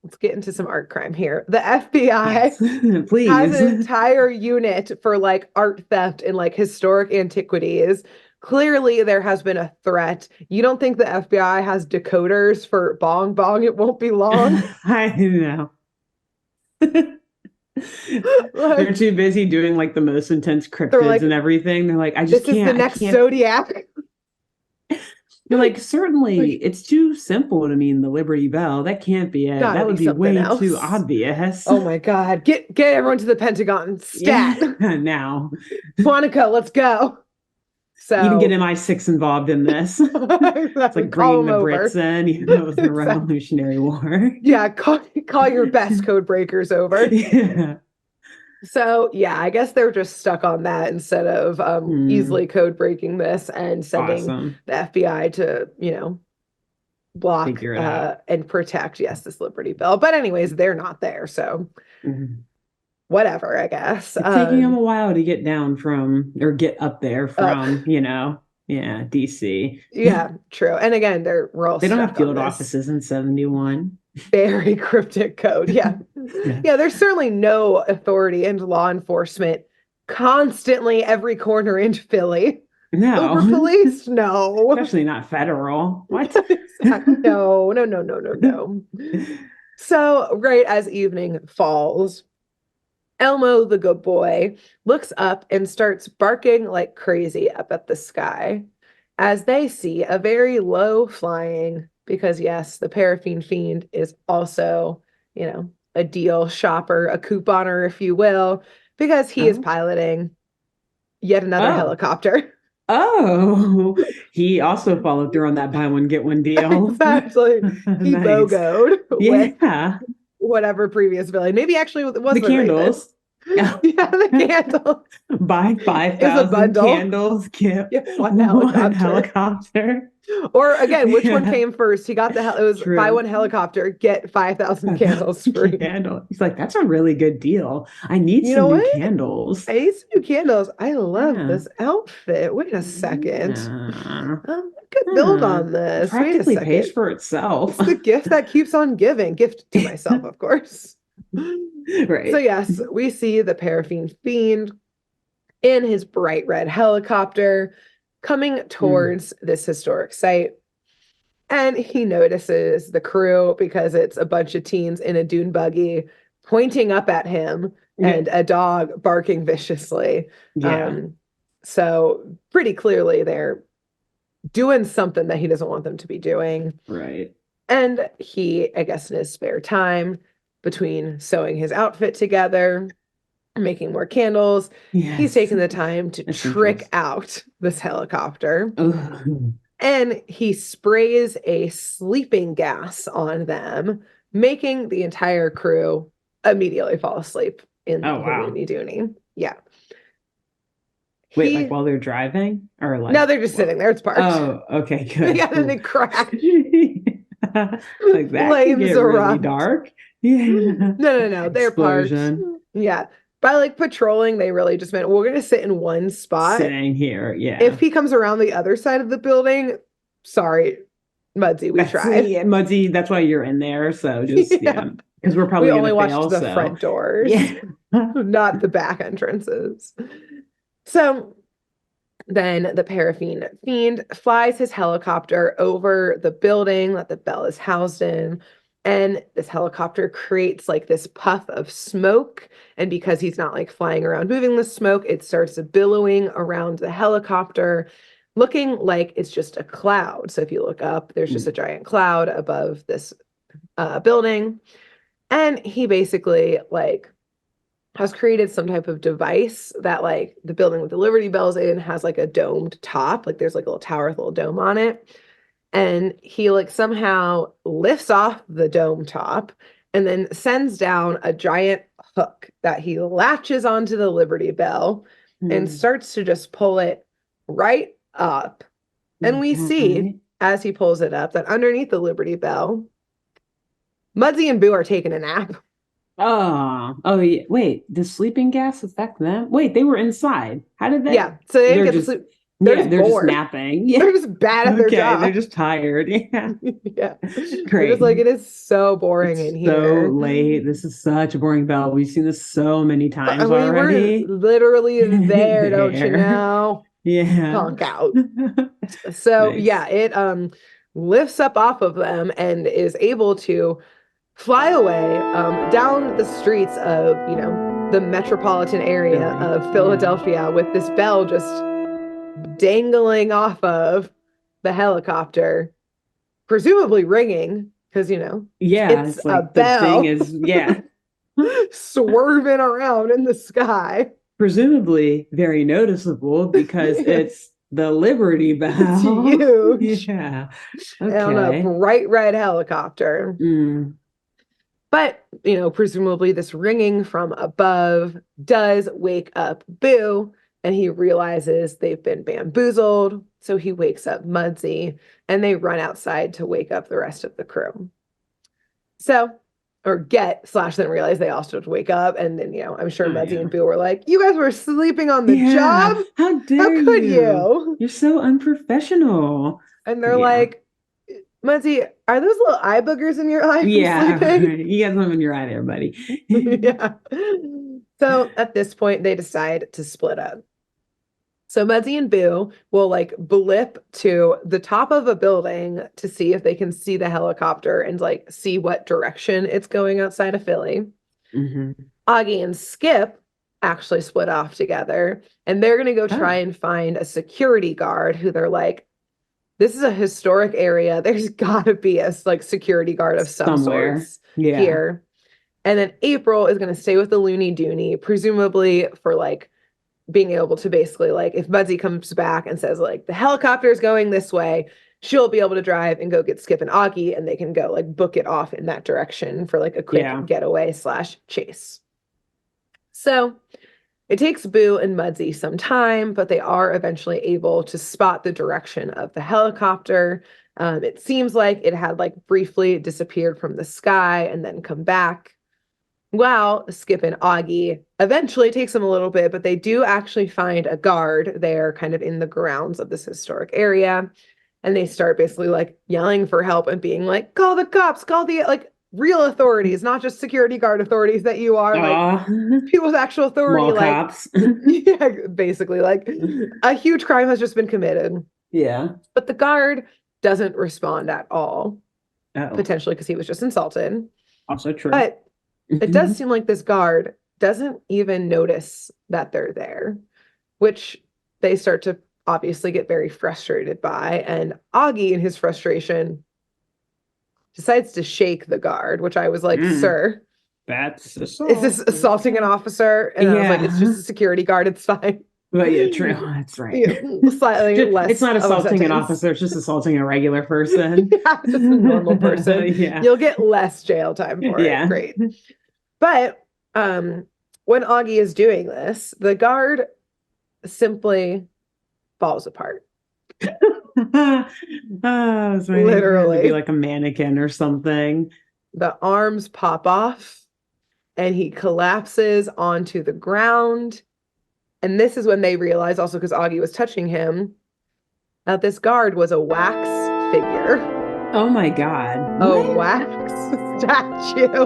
let's get into some art crime here. The FBI please has an entire unit for like art theft and like historic antiquities. Clearly, there has been a threat. You don't think the FBI has decoders for bong bong? It won't be long. I know. They're too busy doing like the most intense cryptids like, and everything. They're like, I just can't. This is the next Zodiac. You're like, certainly it's too simple to mean the Liberty Bell. That can't be it. That would be way too obvious. Oh my God. Get everyone to the Pentagon. Stat. Now. Quantico, let's go. So even get MI6 involved in this. It's like bringing the Brits in, even though it was the Revolutionary War. Yeah, call your best code breakers over. Yeah. So yeah, I guess they're just stuck on that instead of easily code breaking this and sending the FBI to, block and protect, this Liberty Bell. But anyways, they're not there. So whatever, I guess. It's taking them a while to get down from or get up there from, DC. Yeah, true. And again, they don't have field offices in 71. Very cryptic code. Yeah. There's certainly no authority in law enforcement constantly every corner in Philly. No. Over police? No. Especially not federal. What? No. So, right as evening falls, Elmo, the good boy, looks up and starts barking like crazy up at the sky as they see a very low flying, because yes, the paraffin fiend is also, a deal shopper, a couponer, if you will, because he is piloting yet another helicopter. Oh, he also followed through on that buy one, get one deal. Exactly. He Nice. BOGO'd with Yeah. whatever previous villain. Maybe actually it was The candles. Yeah, the candles. Buy 5,000 candles, get one helicopter. Or again, which one came first? He got it was True. buy one helicopter, get 5,000 candles free. He's like, that's a really good deal. I need some new candles. I need some new candles. I love this outfit. Wait a second. Good build on this. Practically pays for itself. It's the gift that keeps on giving. Gift to myself, of course. Right. So yes, we see the paraffin fiend in his bright red helicopter coming towards this historic site. And he notices the crew because it's a bunch of teens in a dune buggy pointing up at him and a dog barking viciously. So pretty clearly they're doing something that he doesn't want them to be doing. Right. And he, I guess in his spare time, between sewing his outfit together, making more candles, he's taking the time to trick out this helicopter. And he sprays a sleeping gas on them, making the entire crew immediately fall asleep in the Looney Dooney. Yeah. Wait, like while they're driving? Or like no, they're just sitting there. It's parked. Oh, okay, good. Yeah, then they crash. Like that Flames can get erupt. really dark. Yeah. No. They're parked. Explosion. Yeah. By like patrolling, they really just meant we're gonna sit in one spot. Sitting here. Yeah. If he comes around the other side of the building, sorry, Mudsy, we That's tried. yeah, Muddy. That's why you're in there. So just, Yeah. yeah, because we're We probably going only to watched fail. the So, front doors, yeah. not the back entrances. So then the paraffin fiend flies his helicopter over the building that the bell is housed in. And this helicopter creates like this puff of smoke. And because he's not like flying around moving the smoke, it starts billowing around the helicopter, looking like it's just a cloud. So if you look up, there's just a giant cloud above this building. And he basically like has created some type of device that like the building with the Liberty Bells in has like a domed top. Like there's like a little tower with a little dome on it. And he like somehow lifts off the dome top and then sends down a giant hook that he latches onto the Liberty Bell and starts to just pull it right up. And we see as he pulls it up that underneath the Liberty Bell, Muddy and Boo are taking a nap. Oh, yeah. Wait, does sleeping gas affect them? Wait, they were inside. How did they? Yeah, so they didn't They're get to just, sleep. yeah, they're just bored. napping. Yeah. They're just bad at their Okay, they're job. just tired. Yeah. Yeah. They're Great. just like, it is so boring It's in so here. late. This is such a boring bell. We've seen this so many times We were already. literally there, don't you There. know? Yeah. Conk out. So Nice. yeah, it lifts up off of them and is able to fly away down the streets of, you know, the metropolitan area of Philadelphia with this bell just dangling off of the helicopter, presumably ringing, because, you know, Yeah, it's it's a like the bell thing is, yeah, swerving around in the sky. presumably very noticeable because it's the Liberty Bell. It's huge. Yeah. And on a Okay. bright red helicopter. But, you know, presumably this ringing from above does wake up Boo, and he realizes they've been bamboozled. So he wakes up Muddy, and they run outside to wake up the rest of the crew. So, or get / then realize they also have to wake up. And then, you know, I'm sure Muddy and Boo were like, you guys were sleeping on the job? How dare How could you? You're so unprofessional. And they're like, Muddy, are those little eye boogers in your eye from sleeping? You got something in your eye there, buddy. Yeah. So at this point, they decide to split up. So Muddy and Boo will like blip to the top of a building to see if they can see the helicopter and like see what direction it's going outside of Philly. Augie and Skip actually split off together, and they're going to go try and find a security guard who they're like, this is a historic area. There's got to be a like security guard of some sorts here. And then April is going to stay with the Looney Dooney, presumably for like being able to basically like if Muddy comes back and says like the helicopter is going this way, she'll be able to drive and go get Skip and Augie, and they can go like book it off in that direction for like a quick getaway / chase. So it takes Boo and Muddy some time, but they are eventually able to spot the direction of the helicopter. It seems like it had like briefly disappeared from the sky and then come back. Well, Skip and Augie eventually takes them a little bit, but they do actually find a guard there kind of in the grounds of this historic area. And they start basically like yelling for help and being like, call the cops, call the like real authorities, not just security guard authorities that you are, like people with actual authority. Mall like cops. Yeah, basically like a huge crime has just been committed. Yeah. But the guard doesn't respond at all. Potentially because he was just insulted. Also true. But it does seem like this guard doesn't even notice that they're there, which they start to obviously get very frustrated by. And Augie, in his frustration, decides to shake the guard, which I was like, sir, that's assault. Is this assaulting an officer? And I was like, it's just a security guard. It's fine. But yeah, true. That's right. Yeah, slightly less. It's not assaulting an officer. It's just assaulting a regular person. Yeah, just a normal person. You'll get less jail time for it. Great. But when Augie is doing this, the guard simply falls apart. Literally, to be like a mannequin or something. the arms pop off and he collapses onto the ground. And this is when they realize, also because Augie was touching him, that this guard was a wax figure. Oh my God. A wax statue.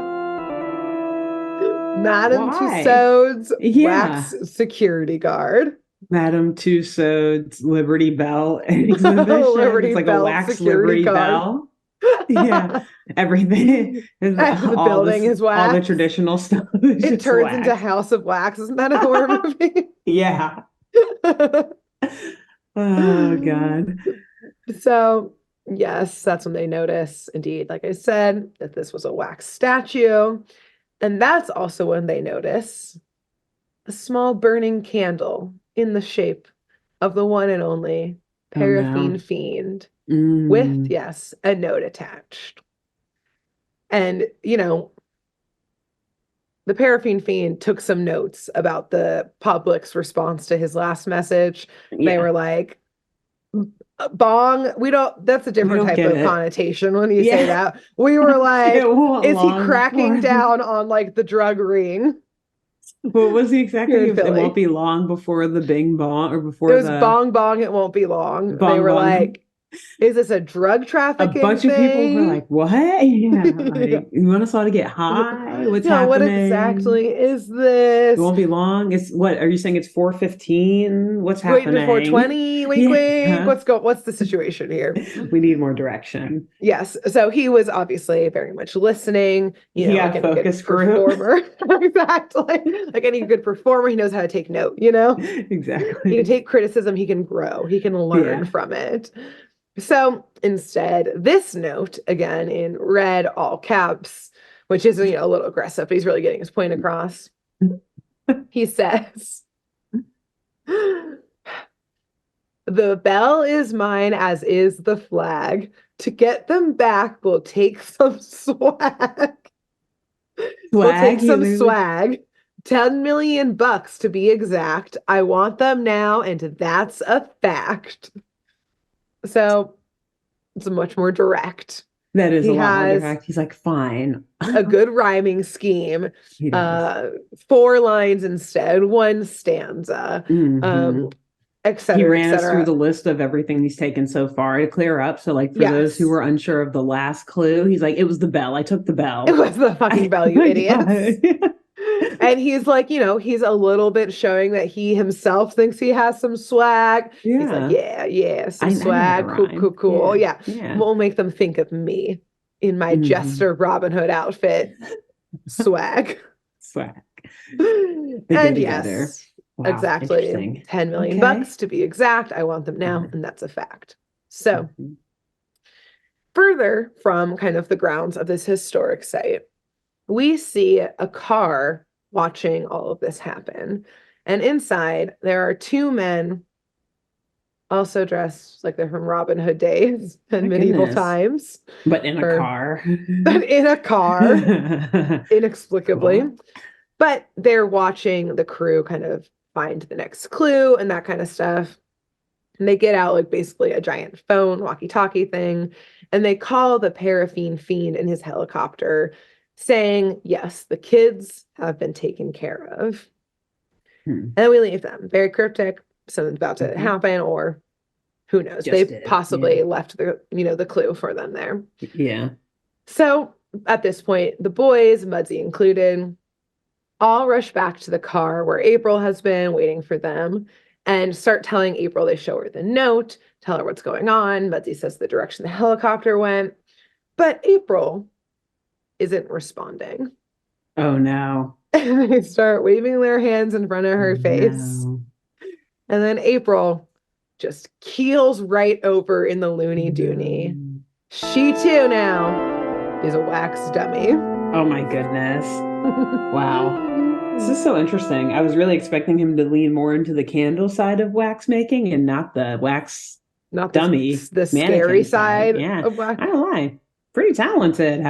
Madame Why? Tussauds wax security guard. Madame Tussauds Liberty Bell exhibition. Liberty It's like Bell a wax security Liberty guard. Bell. Yeah, everything. The building is wax. All the traditional stuff. It turns into House of Wax. Isn't that a horror movie? Yeah. Oh God. So yes, that's when they notice, indeed, like I said, that this was a wax statue. And that's also when they notice a small burning candle in the shape of the one and only Paraffin Fiend with, yes, a note attached. And, you know, the Paraffin Fiend took some notes about the public's response to his last message. Yeah. They were like, bong, that's a different type of connotation when you say that. We were like, is he cracking down on like the drug ring? What was the exact thing? It won't be long before the bing bong, or before it was bong bong, it won't be long. They were like, is this a drug trafficking A bunch of people were like, what? Yeah, like, you want us all to get high? What's happening? What exactly is this? It won't be long. It's what? Are you saying it's 4:15? What's happening? Wait, 4:20? Wink. What's the situation here? We need more direction. Yes. So he was obviously very much listening. You know, like a focus performer. Exactly. Like any good performer, he knows how to take note, you know? Exactly. He can take criticism, he can grow, he can learn from it. So instead, this note, again in red, all caps, which is, a little aggressive, but he's really getting his point across. He says, the bell is mine, as is the flag. To get them back, we'll take some swag. We'll take some swag. 10 million bucks to be exact. I want them now, and that's a fact. So it's much more direct. That is a lot more direct. He's like, fine. A good rhyming scheme. 4 lines instead, 1 stanza, etc. He ran us through the list of everything he's taken so far to clear up. So like for those who were unsure of the last clue, he's like, it was the bell. I took the bell. It was the fucking bell, you idiots. And he's like, he's a little bit showing that he himself thinks he has some swag. Yeah. He's like, some swag. Cool. Yeah. We'll make them think of me in my Jester Robin Hood outfit. Swag. And yes, exactly. 10 million bucks to be exact. I want them now, and that's a fact. So further from kind of the grounds of this historic site, we see a car watching all of this happen. And inside, there are 2 men, also dressed like they're from Robin Hood days and medieval times. But in a car. Inexplicably. Cool. But they're watching the crew kind of find the next clue and that kind of stuff. And they get out like basically a giant phone, walkie-talkie thing, and they call the Paraffin Fiend in his helicopter, saying, yes, the kids have been taken care of. And then we leave them. Very cryptic. Something's about to happen, or who knows? They possibly left the clue for them there. Yeah. So at this point, the boys, Mudsie included, all rush back to the car where April has been waiting for them and start telling April. They show her the note, tell her what's going on. Mudsie says the direction the helicopter went. But April isn't responding. Oh no. And they start waving their hands in front of her face. And then April just keels right over in the loony doony. She too now is a wax dummy. Oh my goodness. Wow. This is so interesting. I was really expecting him to lean more into the candle side of wax making and not the wax dummy. The scary side of wax. I don't lie. Pretty talented.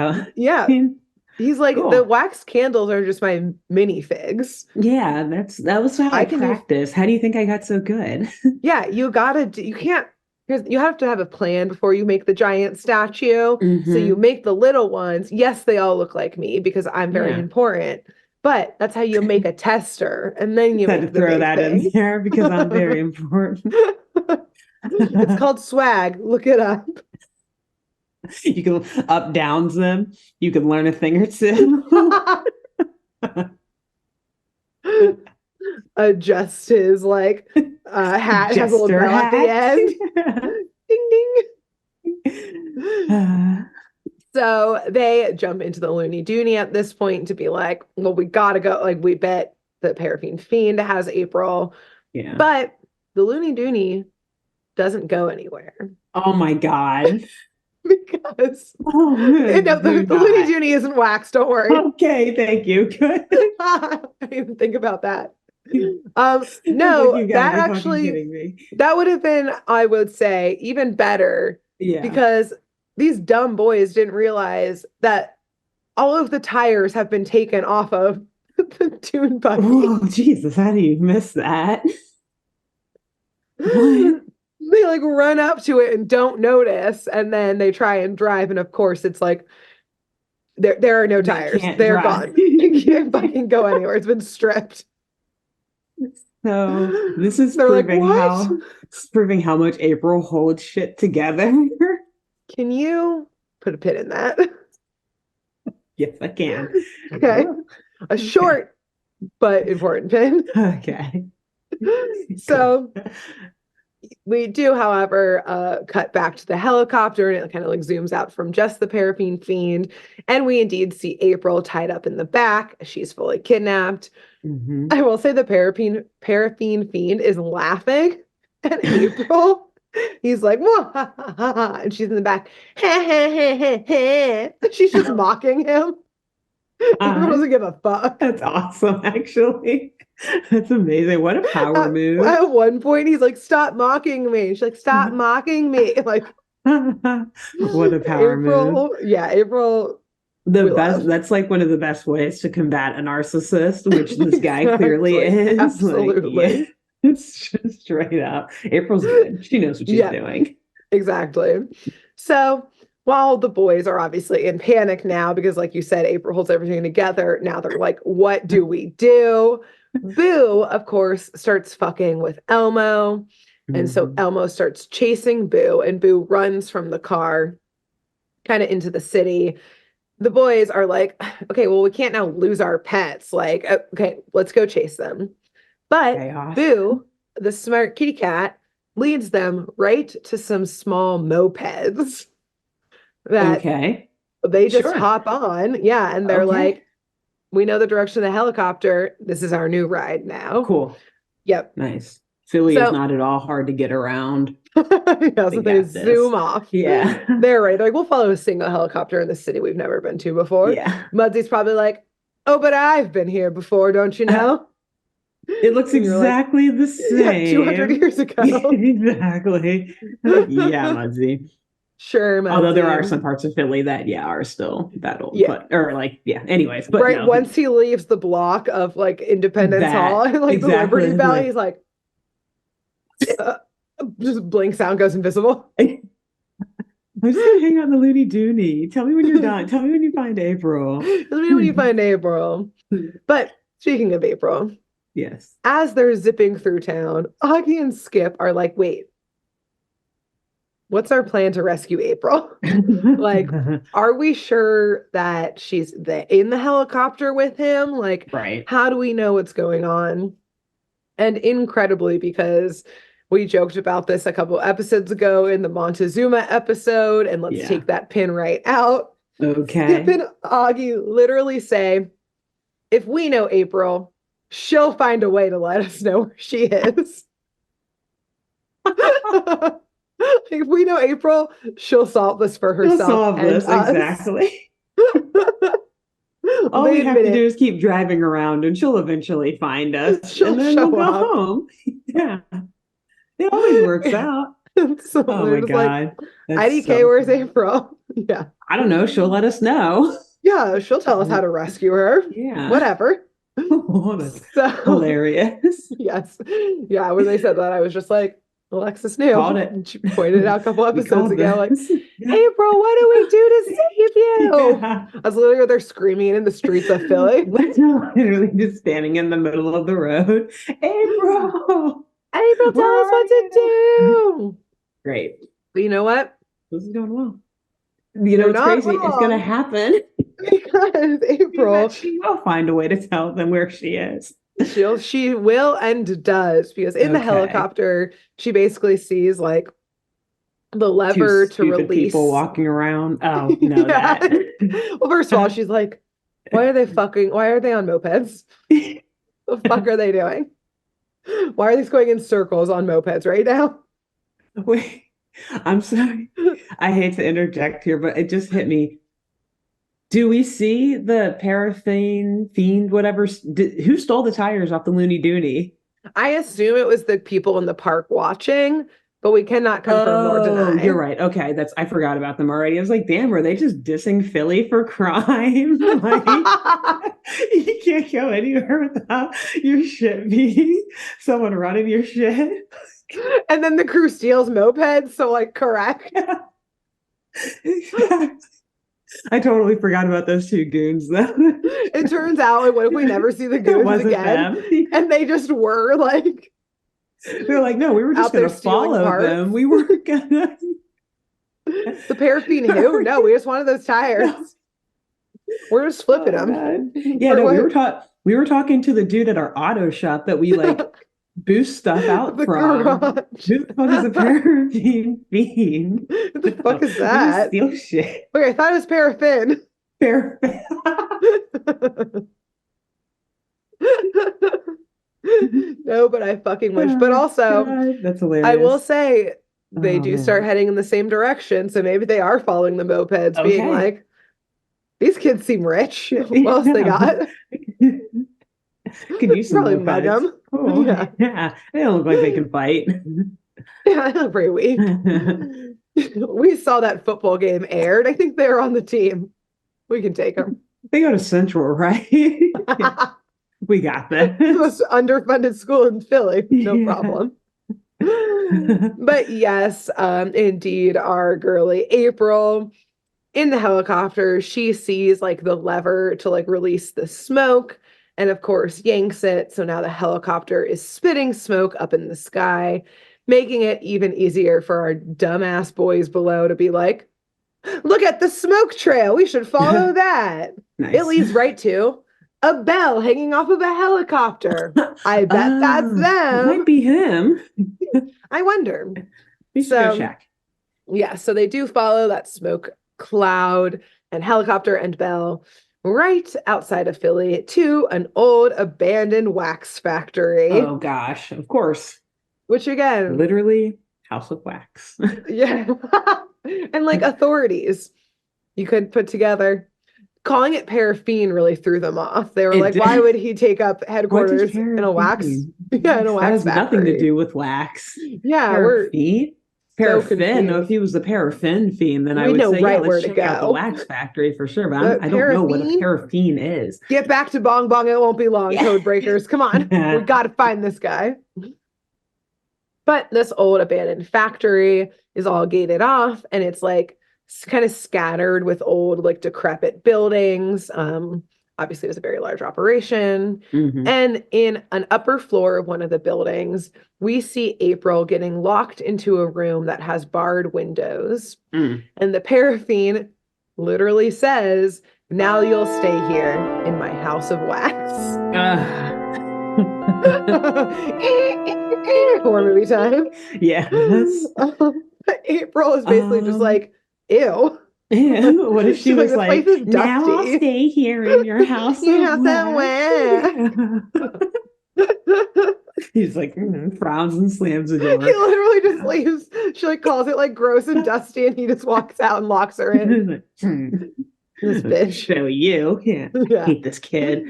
He's like, cool. The wax candles are just my minifigs. Yeah, that was how I practice. How do you think I got so good? Yeah, you can't you have to have a plan before you make the giant statue. So you make the little ones. Yes, they all look like me because I'm very important. But that's how you make a tester, and then you Had make to the throw big that thing. in there because I'm very important. It's called swag. Look it up. You can up downs them. You can learn a thing or two. Adjust his like hat. It has a little Jester bell at the hat. end. Ding ding. So they jump into the Looney Dooney at this point to be like, well, we gotta go. Like, we bet the Paraffin Fiend has April. Yeah. But the Looney Dooney doesn't go anywhere. Oh my God. Because the Looney Dooney isn't wax, don't worry. Okay, thank you. Good. I didn't even think about that. No, like, that actually, that would have been, I would say, even better. Yeah. Because these dumb boys didn't realize that all of the tires have been taken off of the Toon Buggy. Oh, Jesus, how do you miss that? What? They like run up to it and don't notice, and then they try and drive, and of course it's like there are no tires. They're gone. You can't fucking go anywhere. It's been stripped. So this is proving how much April holds shit together. Can you put a pin in that? Yes, I can. Okay. A short but important pin. Okay. So we do, however, cut back to the helicopter, and it kind of like zooms out from just the Paraffin Fiend. And we indeed see April tied up in the back. She's fully kidnapped. Mm-hmm. I will say the Paraffin Fiend is laughing at April. He's like, whoa, ha, ha, ha, ha. And she's in the back. Ha, ha, ha, ha, ha. She's just mocking him. April doesn't give a fuck. That's awesome, actually. That's amazing. What a power move. At one point, he's like, stop mocking me. She's like, stop mocking me. Like, what a power move. Yeah, April. The best. That's like one of the best ways to combat a narcissist, which this guy clearly is. Absolutely. Like, yeah, it's just straight up. April's good. She knows what she's doing. Exactly. So while the boys are obviously in panic now, because like you said, April holds everything together. Now they're like, what do we do? Boo, of course, starts fucking with Elmo. And so Elmo starts chasing Boo, and Boo runs from the car kind of into the city. The boys are like, okay, well, we can't now lose our pets. Like, okay, let's go chase them. But Boo, the smart kitty cat, leads them right to some small mopeds that they just hop on. Yeah, and they're like, we know the direction of the helicopter. This is our new ride now. Cool. Yep. Nice. Philly is not at all hard to get around. Yeah, so they zoom off. Yeah. They're right. They're like, we'll follow a single helicopter in the city we've never been to before. Yeah. Muddsy's probably like, oh, but I've been here before, don't you know? It looks exactly the same. Yeah, 200 years ago. Exactly. Yeah, Muddsy. Sure, Mudsy. Although there are some parts of Philly that, are still that old. Yeah. Anyways. But right, once he leaves the block of, like, Independence Hall and, like, the Liberty Bell, he's like, just blink sound goes invisible. I'm just gonna hang out in the Looney Dooney. Tell me when you're done. Tell me when you find April. Tell me when you find April. But speaking of April, yes, as they're zipping through town, Augie and Skip are like, wait, what's our plan to rescue April? Like, are we sure that she's in the helicopter with him? Like, how do we know what's going on? And incredibly, because we joked about this a couple episodes ago in the Montezuma episode, and let's take that pin right out. Okay. Skip and Augie literally say, if we know April, she'll find a way to let us know where she is. If we know April, she'll solve this for herself. She'll solve this, exactly. All we have to do is keep driving around, and she'll eventually find us. And then we'll go home. Yeah. It always works out. So oh my God. Like, IDK, where's April? Yeah. I don't know. She'll let us know. Yeah, she'll tell us how to rescue her. Yeah. Whatever. Oh, that's hilarious. Yes. Yeah, when they said that, I was just like, Alexis knew. Called it. She pointed it out a couple episodes ago, like, Yeah. April, what do we do to save you? Yeah. I was literally there screaming in the streets of Philly. Literally just standing in the middle of the road. April, April, tell us what to do. Great. But you know what? This is going well. You know, it's crazy. It's going to happen. Because April, She will find a way to tell them where she is. She will and does, because in the helicopter, she basically sees like the lever to release people walking around. Oh, no, that. Well, first of all, she's like, why are they on mopeds? The fuck are they doing? Why are these going in circles on mopeds right now? Wait, I'm sorry. I hate to interject here, but it just hit me. Do we see the paraffin fiend, whatever? Who stole the tires off the Looney Dooney? I assume it was the people in the park watching, but we cannot confirm nor deny. You're right. Okay, I forgot about them already. I was like, damn, were they just dissing Philly for crime? Like, you can't go anywhere without your shit being someone running your shit. And then the crew steals mopeds, so like, correct. I totally forgot about those two goons, though. It turns out, like, what if we never see the goons again? Them. And they just were like, they're like, no, we were just going to follow them. We were gonna. The paraffin who? No, we just wanted those tires. No. We're just flipping them. God. Yeah, no, we were talking to the dude at our auto shop that we like boost stuff out from. Who the fuck is a paraffin fiend? What the fuck is that? Steal shit. Wait, I thought it was paraffin. Paraffin. No, but I fucking wish. But also, God, that's hilarious. I will say they do start heading in the same direction. So maybe they are following the mopeds, being like, these kids seem rich. What else they got? Could use some probably mug them. Oh, yeah, they don't look like they can fight. Yeah, they look pretty weak. We saw that football game aired. I think they're on the team. We can take them. They go to Central, right? We got that. The most underfunded school in Philly. No problem. But yes, indeed, our girly April in the helicopter, she sees like the lever to like release the smoke, and of course yanks it. So now the helicopter is spitting smoke up in the sky, making it even easier for our dumbass boys below to be like, look at the smoke trail. We should follow that. Nice. It leads right to a bell hanging off of a helicopter. I bet that's them. Might be him. I wonder. We should go check. Yeah, so they do follow that smoke cloud and helicopter and bell right outside of Philly to an old abandoned wax factory. Oh gosh, of course. Which again, literally House of Wax. Yeah. And like authorities you could put together. Calling it paraffin really threw them off. They were like, why would he take up headquarters in a wax? Yeah, in a wax that has factory. Nothing to do with wax. Yeah, paraffin. No, if he was the paraffin fiend, then I would say, yeah, let's check out the wax factory for sure. But I don't know what a paraffin is. Get back to Bong Bong. It won't be long, code breakers. Come on. We got to find this guy. But this old abandoned factory is all gated off, and it's like kind of scattered with old, like decrepit buildings. Obviously, it was a very large operation. Mm-hmm. And in an upper floor of one of the buildings, we see April getting locked into a room that has barred windows. Mm. And the paraffin literally says, now you'll stay here in my house of wax. Horror movie time. Yes. April is basically just like, ew. What if she was like, now I'll stay here in your house. Your house He's like, frowns and slams the door. He literally just leaves. She like calls it like gross and dusty, and he just walks out and locks her in. This bitch. Show you. Yeah. Hate this kid.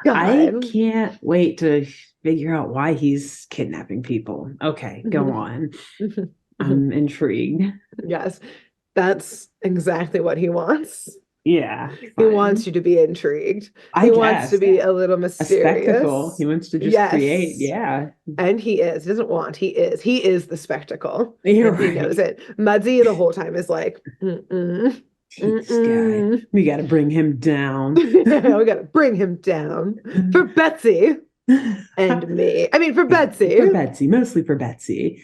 God. I can't wait to figure out why he's kidnapping people. Okay, go on. I'm intrigued. Yes. That's exactly what he wants. Yeah. He Fun. wants you to be intrigued. I He wants to guess. be a little A spectacle. mysterious. He wants to just create. Yes. Yeah. And he is. He doesn't want. He is. He is the spectacle. You're And he knows right. it. Muddy the whole time is like, mm-mm, This guy. mm-mm. We got to bring him down. Yeah, we gotta bring him down for Betsy and me. I mean, for Betsy. For Betsy, mostly for Betsy.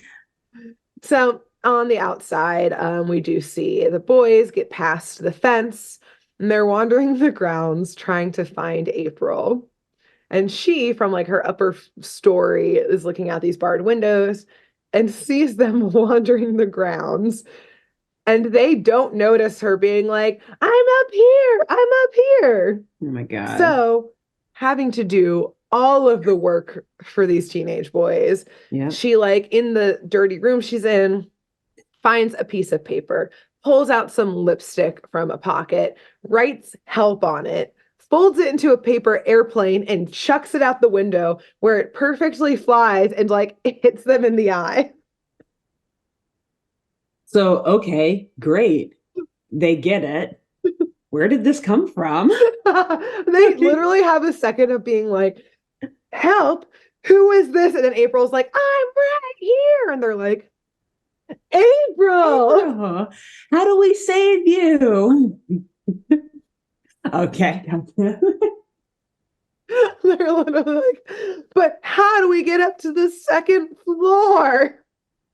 So on the outside, we do see the boys get past the fence and they're wandering the grounds trying to find April. And she, from like her upper story, is looking out these barred windows and sees them wandering the grounds. And they don't notice her being like, I'm up here, I'm up here. Oh my God. So, having to do all of the work for these teenage boys, she, like, in the dirty room she's in, finds a piece of paper, pulls out some lipstick from a pocket, writes help on it, folds it into a paper airplane, and chucks it out the window where it perfectly flies and, like, it hits them in the eye. So, okay, great. They get it. Where did this come from? They literally have a second of being like, help, who is this? And then April's like, I'm right here. And they're like, April, how do we save you? Okay. They're literally like, but how do we get up to the second floor?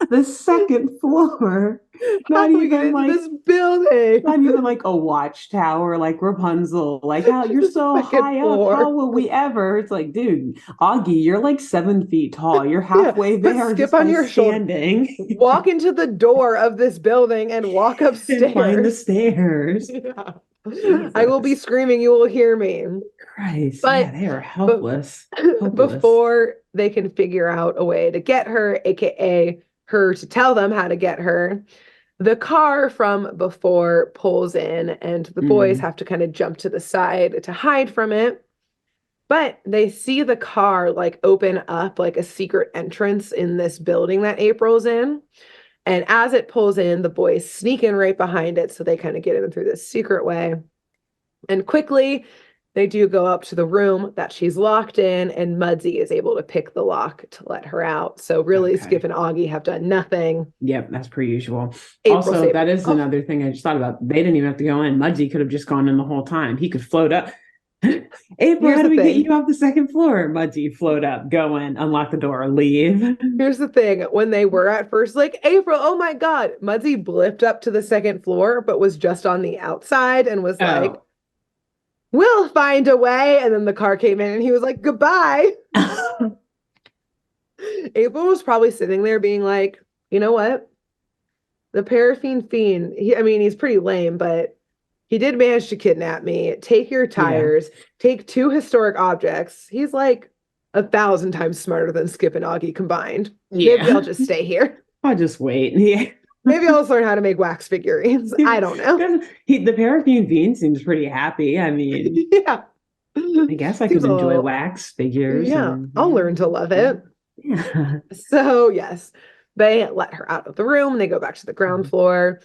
The second floor. Not even like this building. Not even like a watchtower like Rapunzel. Like, how you're so high up. How will we ever? It's like, dude, Augie, you're like 7 feet tall. You're halfway there. Skip on your standing. Walk into the door of this building and walk upstairs. And find the stairs. Yeah. I will be screaming. You will hear me. Christ, but yeah, they are helpless. Before they can figure out a way to get her, aka her to tell them how to get her, the car from before pulls in and the boys have to kind of jump to the side to hide from it. But they see the car like open up like a secret entrance in this building that April's in. And as it pulls in, the boys sneak in right behind it. So they kind of get in through this secret way. And quickly, they do go up to the room that she's locked in, and Muddy is able to pick the lock to let her out. So really, Skip and Augie have done nothing. Yep, that's per usual. Also, that is another thing I just thought about. They didn't even have to go in. Muddy could have just gone in the whole time. He could float up. April, how do we get you off the second floor? Muddy, float up, go in, unlock the door, leave. Here's the thing. When they were at first like, April, oh my God, Muddy blipped up to the second floor, but was just on the outside and was like, we'll find a way. And then the car came in and he was like, goodbye. April was probably sitting there being like, you know what? The paraffin fiend, he's pretty lame, but he did manage to kidnap me. Take your tires, take 2 historic objects. He's like 1,000 times smarter than Skip and Augie combined. Yeah. Maybe I'll just stay here. I'll just wait. Yeah. Maybe I'll learn how to make wax figurines. I don't know. The paraffin fiend seems pretty happy. I mean, yeah. I guess I could enjoy wax figures. Yeah, I'll learn to love it. Yeah. So, yes, they let her out of the room. They go back to the ground floor.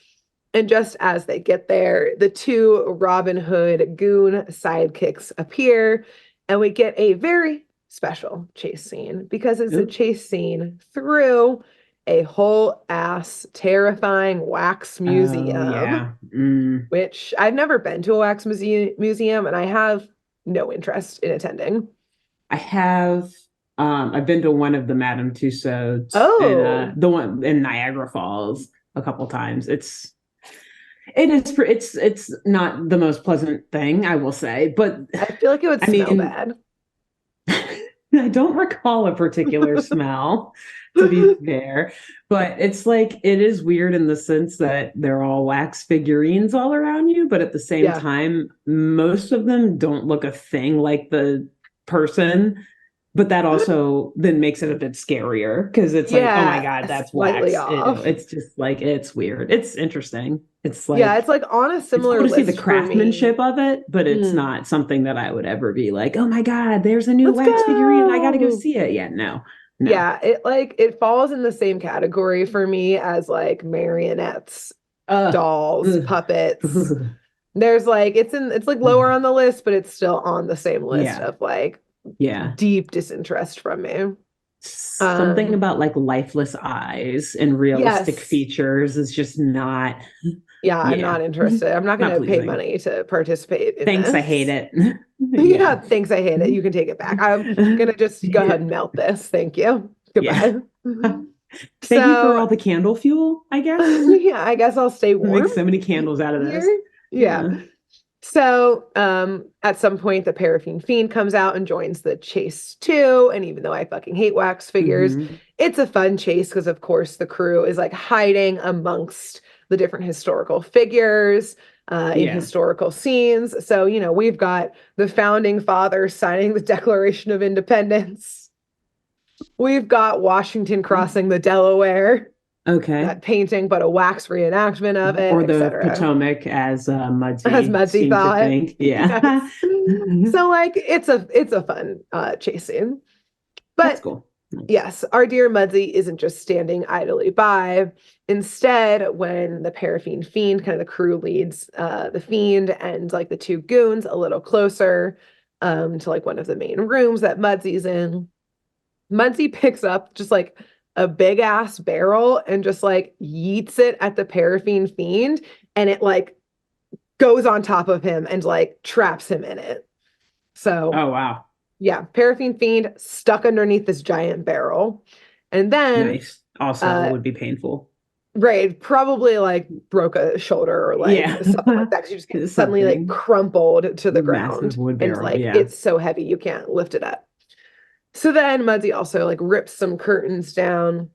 And just as they get there, the 2 Robin Hood goon sidekicks appear. And we get a very special chase scene because it's a chase scene through a whole ass terrifying wax museum, which I've never been to a wax museum and I have no interest in attending. I have. I've been to one of the Madame Tussauds, the one in Niagara Falls a couple times. It's not the most pleasant thing, I will say, but I feel like it would smell bad. I don't recall a particular smell, to be fair, but it's like, it is weird in the sense that they're all wax figurines all around you, but at the same time, most of them don't look a thing like the person, but that also then makes it a bit scarier because it's like, oh my God, that's wax. It's just like, it's weird. It's interesting. It's like, it's like on a similar list. To see the craftsmanship of it, but it's not something that I would ever be like, oh my God, there's a new wax figurine. I got to go see it. Yeah, no. Yeah, it falls in the same category for me as like marionettes, dolls, puppets. There's like it's like lower on the list, but it's still on the same list of like deep disinterest from me. Something about like lifeless eyes and realistic features is just not. Yeah, I'm not interested. I'm not going to pay money to participate in Thanks, this. I hate it. Yeah, thanks, I hate it. You can take it back. I'm going to just go ahead and melt this. Thank you. Goodbye. Thank you for all the candle fuel, I guess. Yeah, I guess I'll stay warm. Make so many candles out of this. Yeah. So at some point the paraffin fiend comes out and joins the chase too. And even though I fucking hate wax figures, it's a fun chase because of course the crew is like hiding amongst the different historical figures in historical scenes. So, you know, we've got the founding fathers signing the Declaration of Independence. We've got Washington crossing the Delaware. Okay. That painting, but a wax reenactment of it. Or the Potomac as Mudsie thought. Yeah. Yes. So like it's a fun chase scene. But that's cool. Yes, our dear Mudsie isn't just standing idly by. Instead, when the paraffin fiend, kind of the crew leads the fiend and like the two goons a little closer to like one of the main rooms that Mudsie's in, Mudsie picks up just like a big ass barrel and just like yeets it at the paraffin fiend, and it like goes on top of him and like traps him in it. So, oh wow. Yeah, paraffin fiend stuck underneath this giant barrel. And then nice. Also would be painful. Right. Probably like broke a shoulder or like something like that. Because you just get suddenly like crumpled to the ground. Wood barrel, and like it's so heavy you can't lift it up. So then Mudsie also like rips some curtains down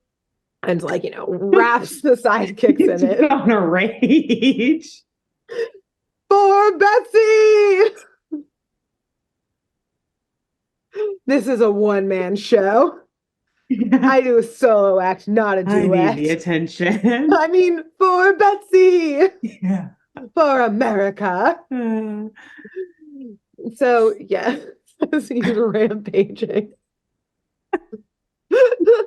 and like, you know, wraps the sidekicks in it. On a rage. For Betsy! This is a one-man show. I do a solo act, not a duet. I need the attention. I mean, for Betsy. Yeah. For America. So, yeah. He's rampaging.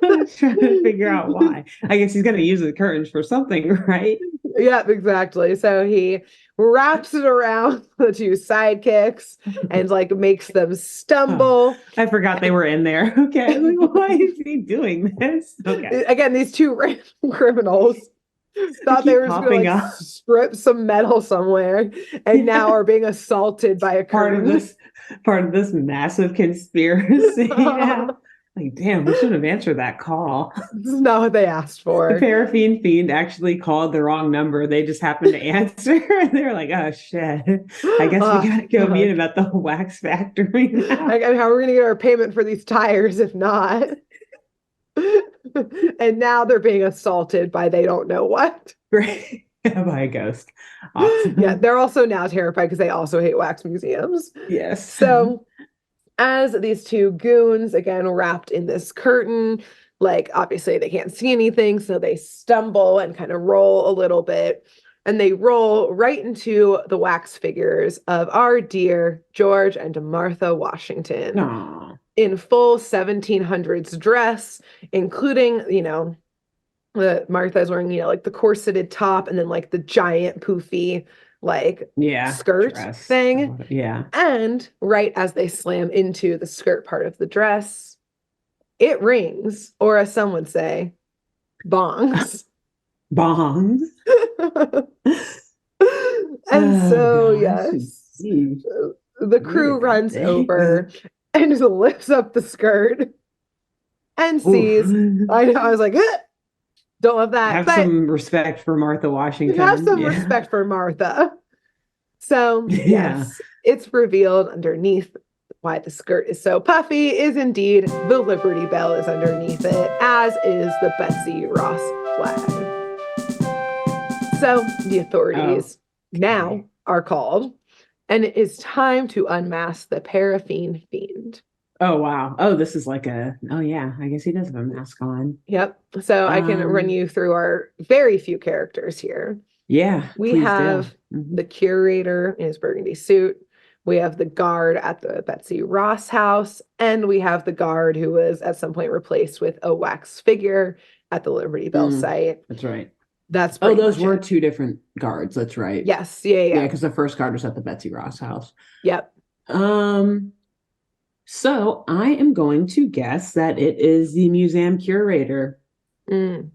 I'm trying to figure out why. I guess he's going to use the curtains for something, right? Yeah, exactly. So he wraps it around the two sidekicks and like makes them stumble. I forgot they were in there. Okay. Like, why is he doing this? Okay. Again, these two random criminals thought they were just going to like strip some metal somewhere and now are being assaulted by a curtain. Part of this massive conspiracy. Like, damn, we should have answered that call. This is not what they asked for. The paraffin fiend actually called the wrong number. They just happened to answer. And they were like, oh, shit. I guess we got to go meet him at the wax factory now. Like, how are we going to get our payment for these tires if not? And now they're being assaulted by they don't know what. Great. By a ghost. Awesome. Yeah, they're also now terrified because they also hate wax museums. Yes. So as these two goons, again, wrapped in this curtain, like obviously they can't see anything, so they stumble and kind of roll a little bit. And they roll right into the wax figures of our dear George and Martha Washington. Aww. In full 1700s dress, including, you know, the Martha's wearing, you know, like the corseted top and then like the giant poofy like skirt dress thing. Yeah. And right as they slam into the skirt part of the dress, it rings, or as some would say, bongs. Bongs. And so, yes, the crew runs over and just lifts up the skirt and sees. I know, I was like, don't love that. Have some respect for Martha Washington. Have some respect for Martha. So, yes, it's revealed underneath why the skirt is so puffy is indeed the Liberty Bell is underneath it, as is the Betsy Ross flag. So the authorities now are called, and it is time to unmask the paraffin fiend. Oh, wow. Oh, this is like I guess he does have a mask on. Yep. So I can run you through our very few characters here. Yeah. We have the curator in his burgundy suit. We have the guard at the Betsy Ross house. And we have the guard who was at some point replaced with a wax figure at the Liberty Bell site. That's right. That's Oh, pretty those much were it. two different guards. That's right. Yes. Yeah. Yeah, Yeah. because the first guard was at the Betsy Ross house. Yep. So I am going to guess that it is the museum curator. Mm.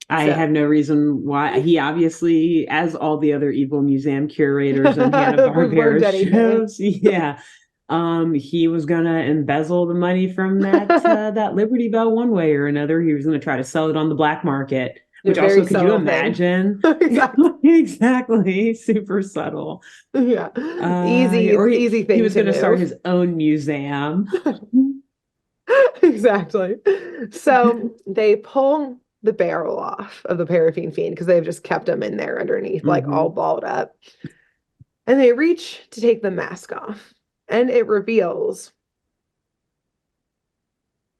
I So have no reason why. He obviously, as all the other evil museum curators on we've learned Hanna-Barbera anything. shows, yeah. He was gonna embezzle the money from that Liberty Bell one way or another. He was gonna try to sell it on the black market, A which very also, could you subtle thing. imagine? Exactly. Exactly, super subtle. Yeah. Easy, Or easy he thing was to gonna start move. his own museum. Exactly. So they pull the barrel off of the paraffin fiend because they've just kept him in there underneath, like all Mhm. balled up. And they reach to take the mask off. And it reveals,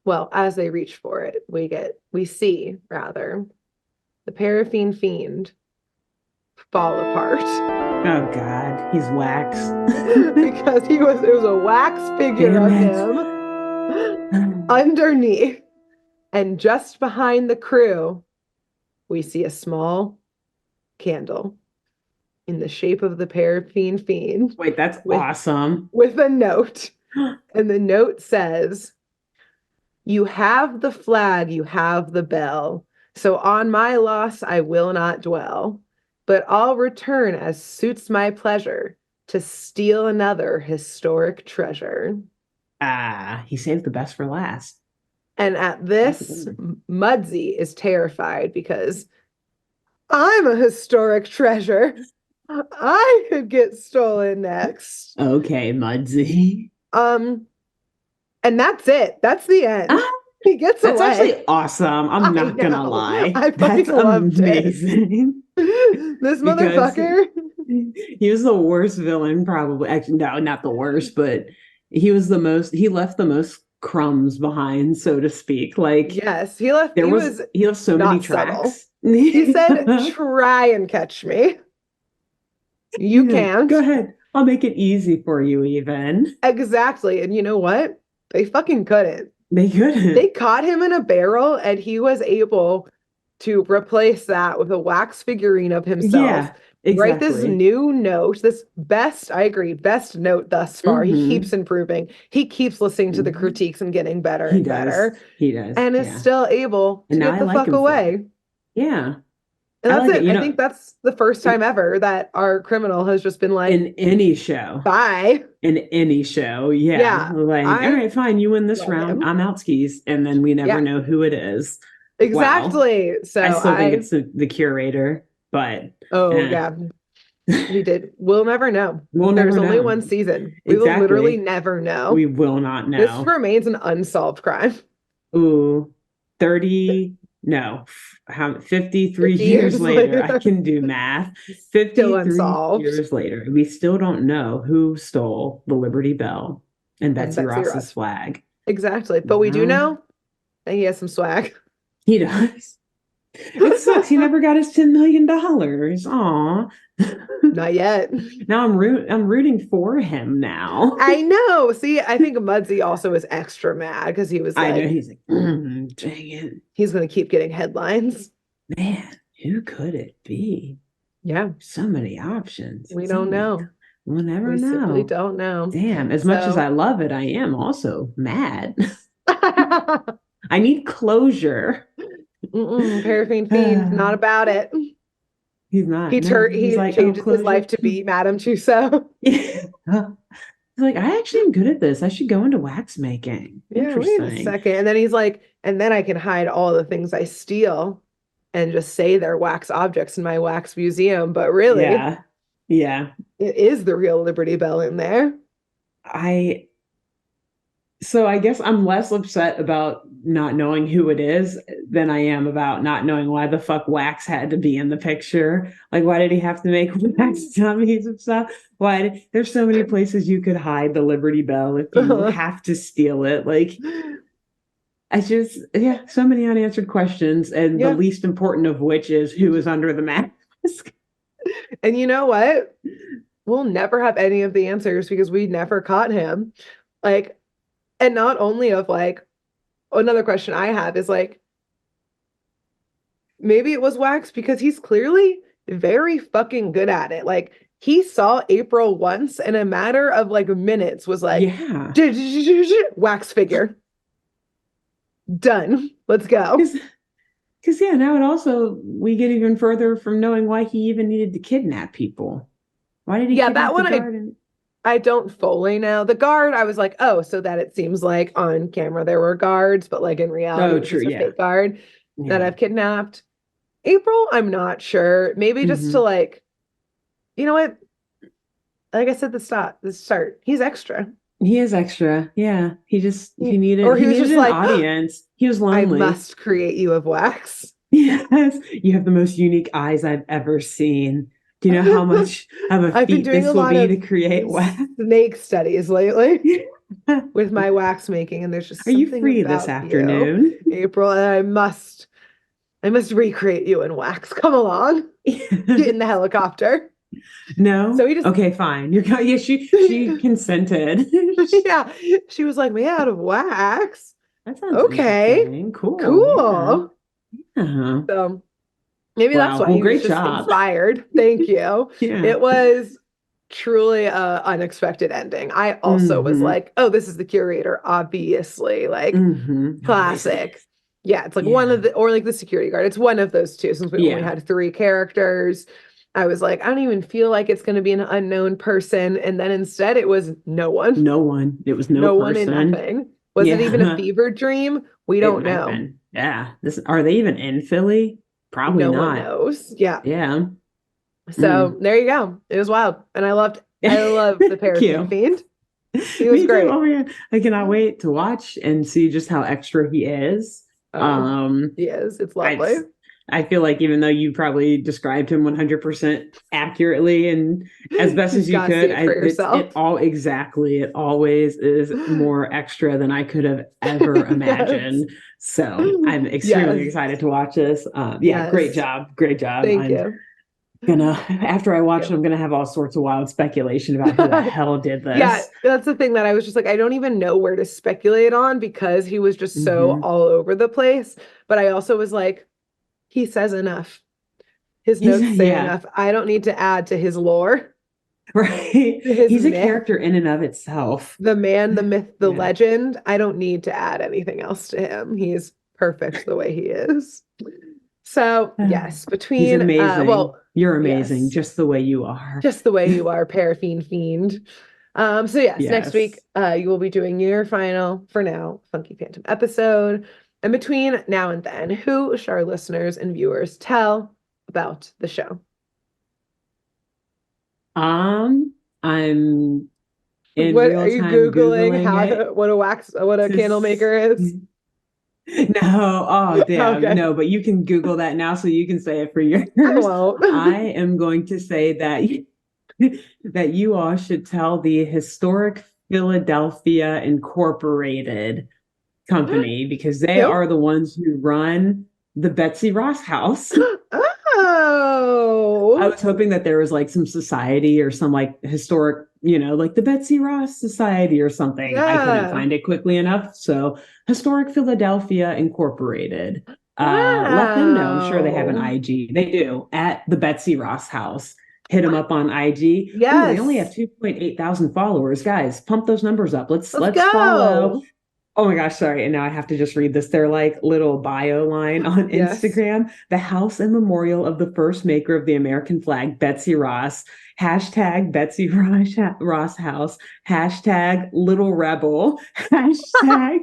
well, as they reach for it, we see rather the paraffin fiend fall apart. Oh God, he's wax. Because it was a wax figure Damn of it. him underneath. And just behind the crew, we see a small candle in the shape of the paraffin fiend Wait, that's with awesome. with a note. And the note says, "You have the flag, you have the bell. So on my loss I will not dwell, but I'll return as suits my pleasure to steal another historic treasure." Ah, he saved the best for last. And at this, Mudsie is terrified because I'm a historic treasure. I could get stolen next. Okay, Mudsy. Um, and that's it. That's the end. Ah, He gets that's away. actually awesome. I'm I not gonna know. lie. I That's fucking loved it. amazing. This Because motherfucker. he was the worst villain, probably. Actually, no, not the worst, but he left the most crumbs behind, so to speak. Like Yes, he left so many not subtle. tracks. He said, "Try and catch me. You Yeah, can't." go ahead. I'll make it easy for you, even. Exactly. And you know what? They fucking couldn't. They They couldn't. caught him in a barrel and he was able to replace that with a wax figurine of himself. Yeah, Write this exactly. new note, this best, I agree, best note thus far. He keeps Hmm. improving. He keeps listening to the Hmm. critiques and getting better He and does. better, He does. and is Yeah. still able And to now get I the like fuck him for it. away. Yeah. And I that's like it. it. I think that's the first time ever that our criminal has just been like, In any show. bye. In any show. Yeah. Yeah, Like, all I right, fine. You win this love round. him. I'm out skis. And then we never Yeah, know who it is. Wow. exactly. I So still think it's the curator, but oh, eh. yeah. He did. We'll never know. We'll There's never only know. one season. We will literally Exactly. never know. We will not This know. remains an unsolved crime. Ooh, 30, no, how 53 50 years years later, I later, can do math. still 53 unsolved. years later, we still don't know who stole the Liberty Bell and And Betsy Betsy Ross's Ross. flag. Exactly. But we do Yeah, know that he has some swag. he does. It sucks. He never got his $10 million. Aw. Not yet. Now I'm rooting for him now. I know. See, I think Mudsie also is extra mad because he was I know like, he's like, dang it. he's going to keep getting headlines. Man, who could it be? Yeah. So many options. We So don't many. know. We'll never We simply know. don't know. Damn, as much as So, I love it, I am also mad. I need closure. Paraffin Fiend, not about it. He's not. No, he's He like, oh, changes his closure. life to be Madame Tussauds. He's like, I actually am good at this. I should go into wax making. Yeah, wait a Interesting. second. And then he's like, and then I can hide all the things I steal and just say they're wax objects in my wax museum. But really, Yeah. Yeah. it is the real Liberty Bell in there. I So I guess I'm less upset about not knowing who it is than I am about not knowing why the fuck Wax had to be in the picture. Like, why did he have to make Wax dummies and stuff? There's so many places you could hide the Liberty Bell if you have to steal it. Like, yeah, so many unanswered questions, and the Yeah. least important of which is who is under the mask. And you know what? We'll never have any of the answers because we never caught him. Like, and not only of like, another question I have is like, maybe it was wax because he's clearly very fucking good at it. Like he saw April once in a matter of like minutes was like, Yeah. wax figure. Done. Let's go. Because yeah, now it also we get even further from knowing why he even needed to kidnap people. Why did he Yeah, kidnap that the one guard? I don't fully know. The guard, I was like, oh, so that it seems like on camera there were guards, but like in reality Oh, it was true. just a Yeah. fake guard that Yeah. I've kidnapped. April, I'm not sure. Maybe just to Hmm. like, you know what? Like I said, the start, he's extra. He is extra. Yeah. Or He he was needed just an like, audience. He was I lonely. must create you of wax. Yes. You have the most unique eyes I've ever seen. Do you know how much of a I've been feat doing a this will lot be of to create wax? snake studies lately Are with my wax making, and there's just you something free this about you, afternoon? April, and I must recreate you in wax. Come along. Get in the helicopter. No? So he just Okay, fine. Yeah, she consented. yeah, she was like, made out of wax. That sounds Okay, interesting. Cool. Yeah. cool. Uh-huh. So maybe that's Wow. why Well, he was great just job. inspired. Thank you. Yeah. It was truly a unexpected ending. I also was Mm-hmm. like, oh, this is the curator, obviously. Like Mm-hmm. Always classic. is. Yeah, it's like one Yeah. of the or like the security guard. It's one of those two since we only Yeah. had three characters. I was like, I don't even feel like it's going to be an unknown person. And then instead it was no one. No one. It was no No one and person. nothing. Was it even a Yeah. fever dream? We It don't might have know. been. Yeah. This are they even in Philly? Probably No one not. knows. Yeah. Yeah. So Mm. there you go. It was wild. And I love the paraffin Cute. fiend. He was Me too. great. Oh man. I cannot wait to watch and see just how extra he is. Oh, Um, he is. It's I lovely. I feel like even though you probably described him 100% accurately and as best You as you gotta see could, it for it yourself. all exactly. It always is more extra than I could have ever Yes. imagined. So I'm extremely Yes. excited to watch this. Yeah, great Yes. job, great job. Thank I'm you. gonna after I watch it, Thank I'm gonna have all sorts of wild speculation about who the you. hell did Yeah, this. that's the thing that I was just like, I don't even know where to speculate on because he was just so Hmm. all over the place. But I also was like, he says enough. His He's notes say yeah, enough. I don't need to add to his lore, right. to his He's a myth, character in and of itself. the man, the myth, the Yeah. legend. I don't need to add anything else to him. He's perfect the way he is. So, yes, He's between amazing. You're amazing, yes, just the way you are. just the way you are, paraffin fiend. So yes, next week Yes. you will be doing your final, for now, Funky Phantom episode. And between now and then, who should our listeners and viewers tell about the show? I'm in What are real you time Googling Googling it what a to candle maker is? no, oh damn, Okay. no, but you can Google that now so you can say it for I yours. I won't. am going to say that that you all should tell the Historic Philadelphia Incorporated company because they Who? are the ones who run the Betsy Ross house. I Oh. was hoping that there was like some society or some like historic, like the Betsy Ross Society or something. I couldn't Yeah. find it quickly enough. So, Historic Philadelphia Incorporated. Let them know. I'm sure they have an Wow. IG. They do at the Betsy Ross house. Hit them up on IG. Oh, they only have Yes. 2.8 thousand followers. Guys, pump those numbers up. Let's Let's let's follow. go. Oh my gosh, sorry. And now I have to just read this. Their like little bio line on Yes. Instagram. The house and memorial of the first maker of the American flag, Betsy Ross. Hashtag Betsy Ross House. Hashtag Little Rebel. Hashtag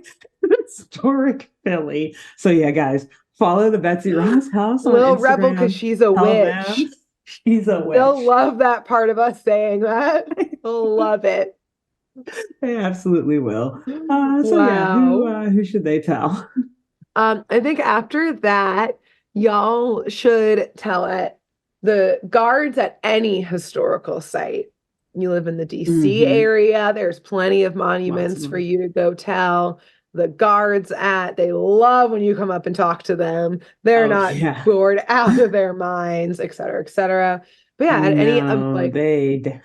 Historic Philly. So yeah, guys, follow the Betsy Ross house on Little rebel because Instagram. she's a Tell them witch. she's a They'll witch. love that part of us saying that. They'll love it. They absolutely will. So yeah, Wow. who should they tell? I think after that, y'all should tell it the guards at any historical site. You live in the DC Hmm. area, there's plenty of Lots of monuments for them. you to go tell the guards at. They love when you come up and talk to them. They're Oh not yeah. bored out of their minds, et cetera, et cetera. But yeah, at any No, like they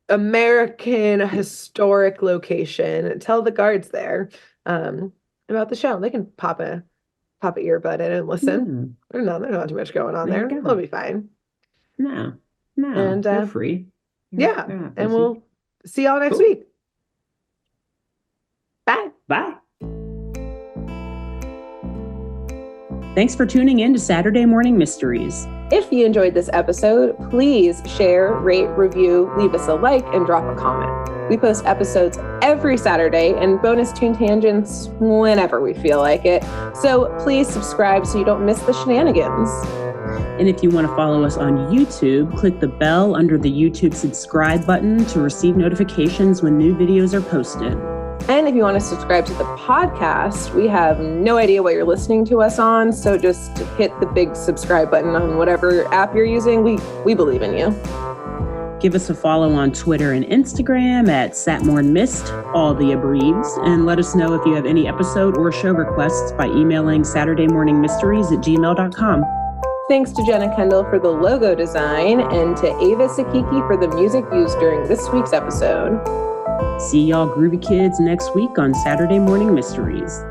American historic location, tell the guards there um, about the show. They can pop a earbud in and listen. There's not too much going on there. It'll be fine. No, and they're free. And we'll see y'all next week. Bye. Thanks for tuning in to Saturday Morning Mysteries. If you enjoyed this episode, please share, rate, review, leave us a like, and drop a comment. We post episodes every Saturday and bonus tune tangents whenever we feel like it. So please subscribe so you don't miss the shenanigans. And if you want to follow us on YouTube, click the bell under the YouTube subscribe button to receive notifications when new videos are posted. And if you want to subscribe to the podcast, we have no idea what you're listening to us on, so just hit the big subscribe button on whatever app you're using. We believe in you. Give us a follow on Twitter and Instagram at SatmornMist, all the abreves, and let us know if you have any episode or show requests by emailing SaturdayMorningMysteries@gmail.com. Thanks to Jenna Kendall for the logo design and to Ava Sakiki for the music used during this week's episode. See y'all groovy kids next week on Saturday Morning Mysteries.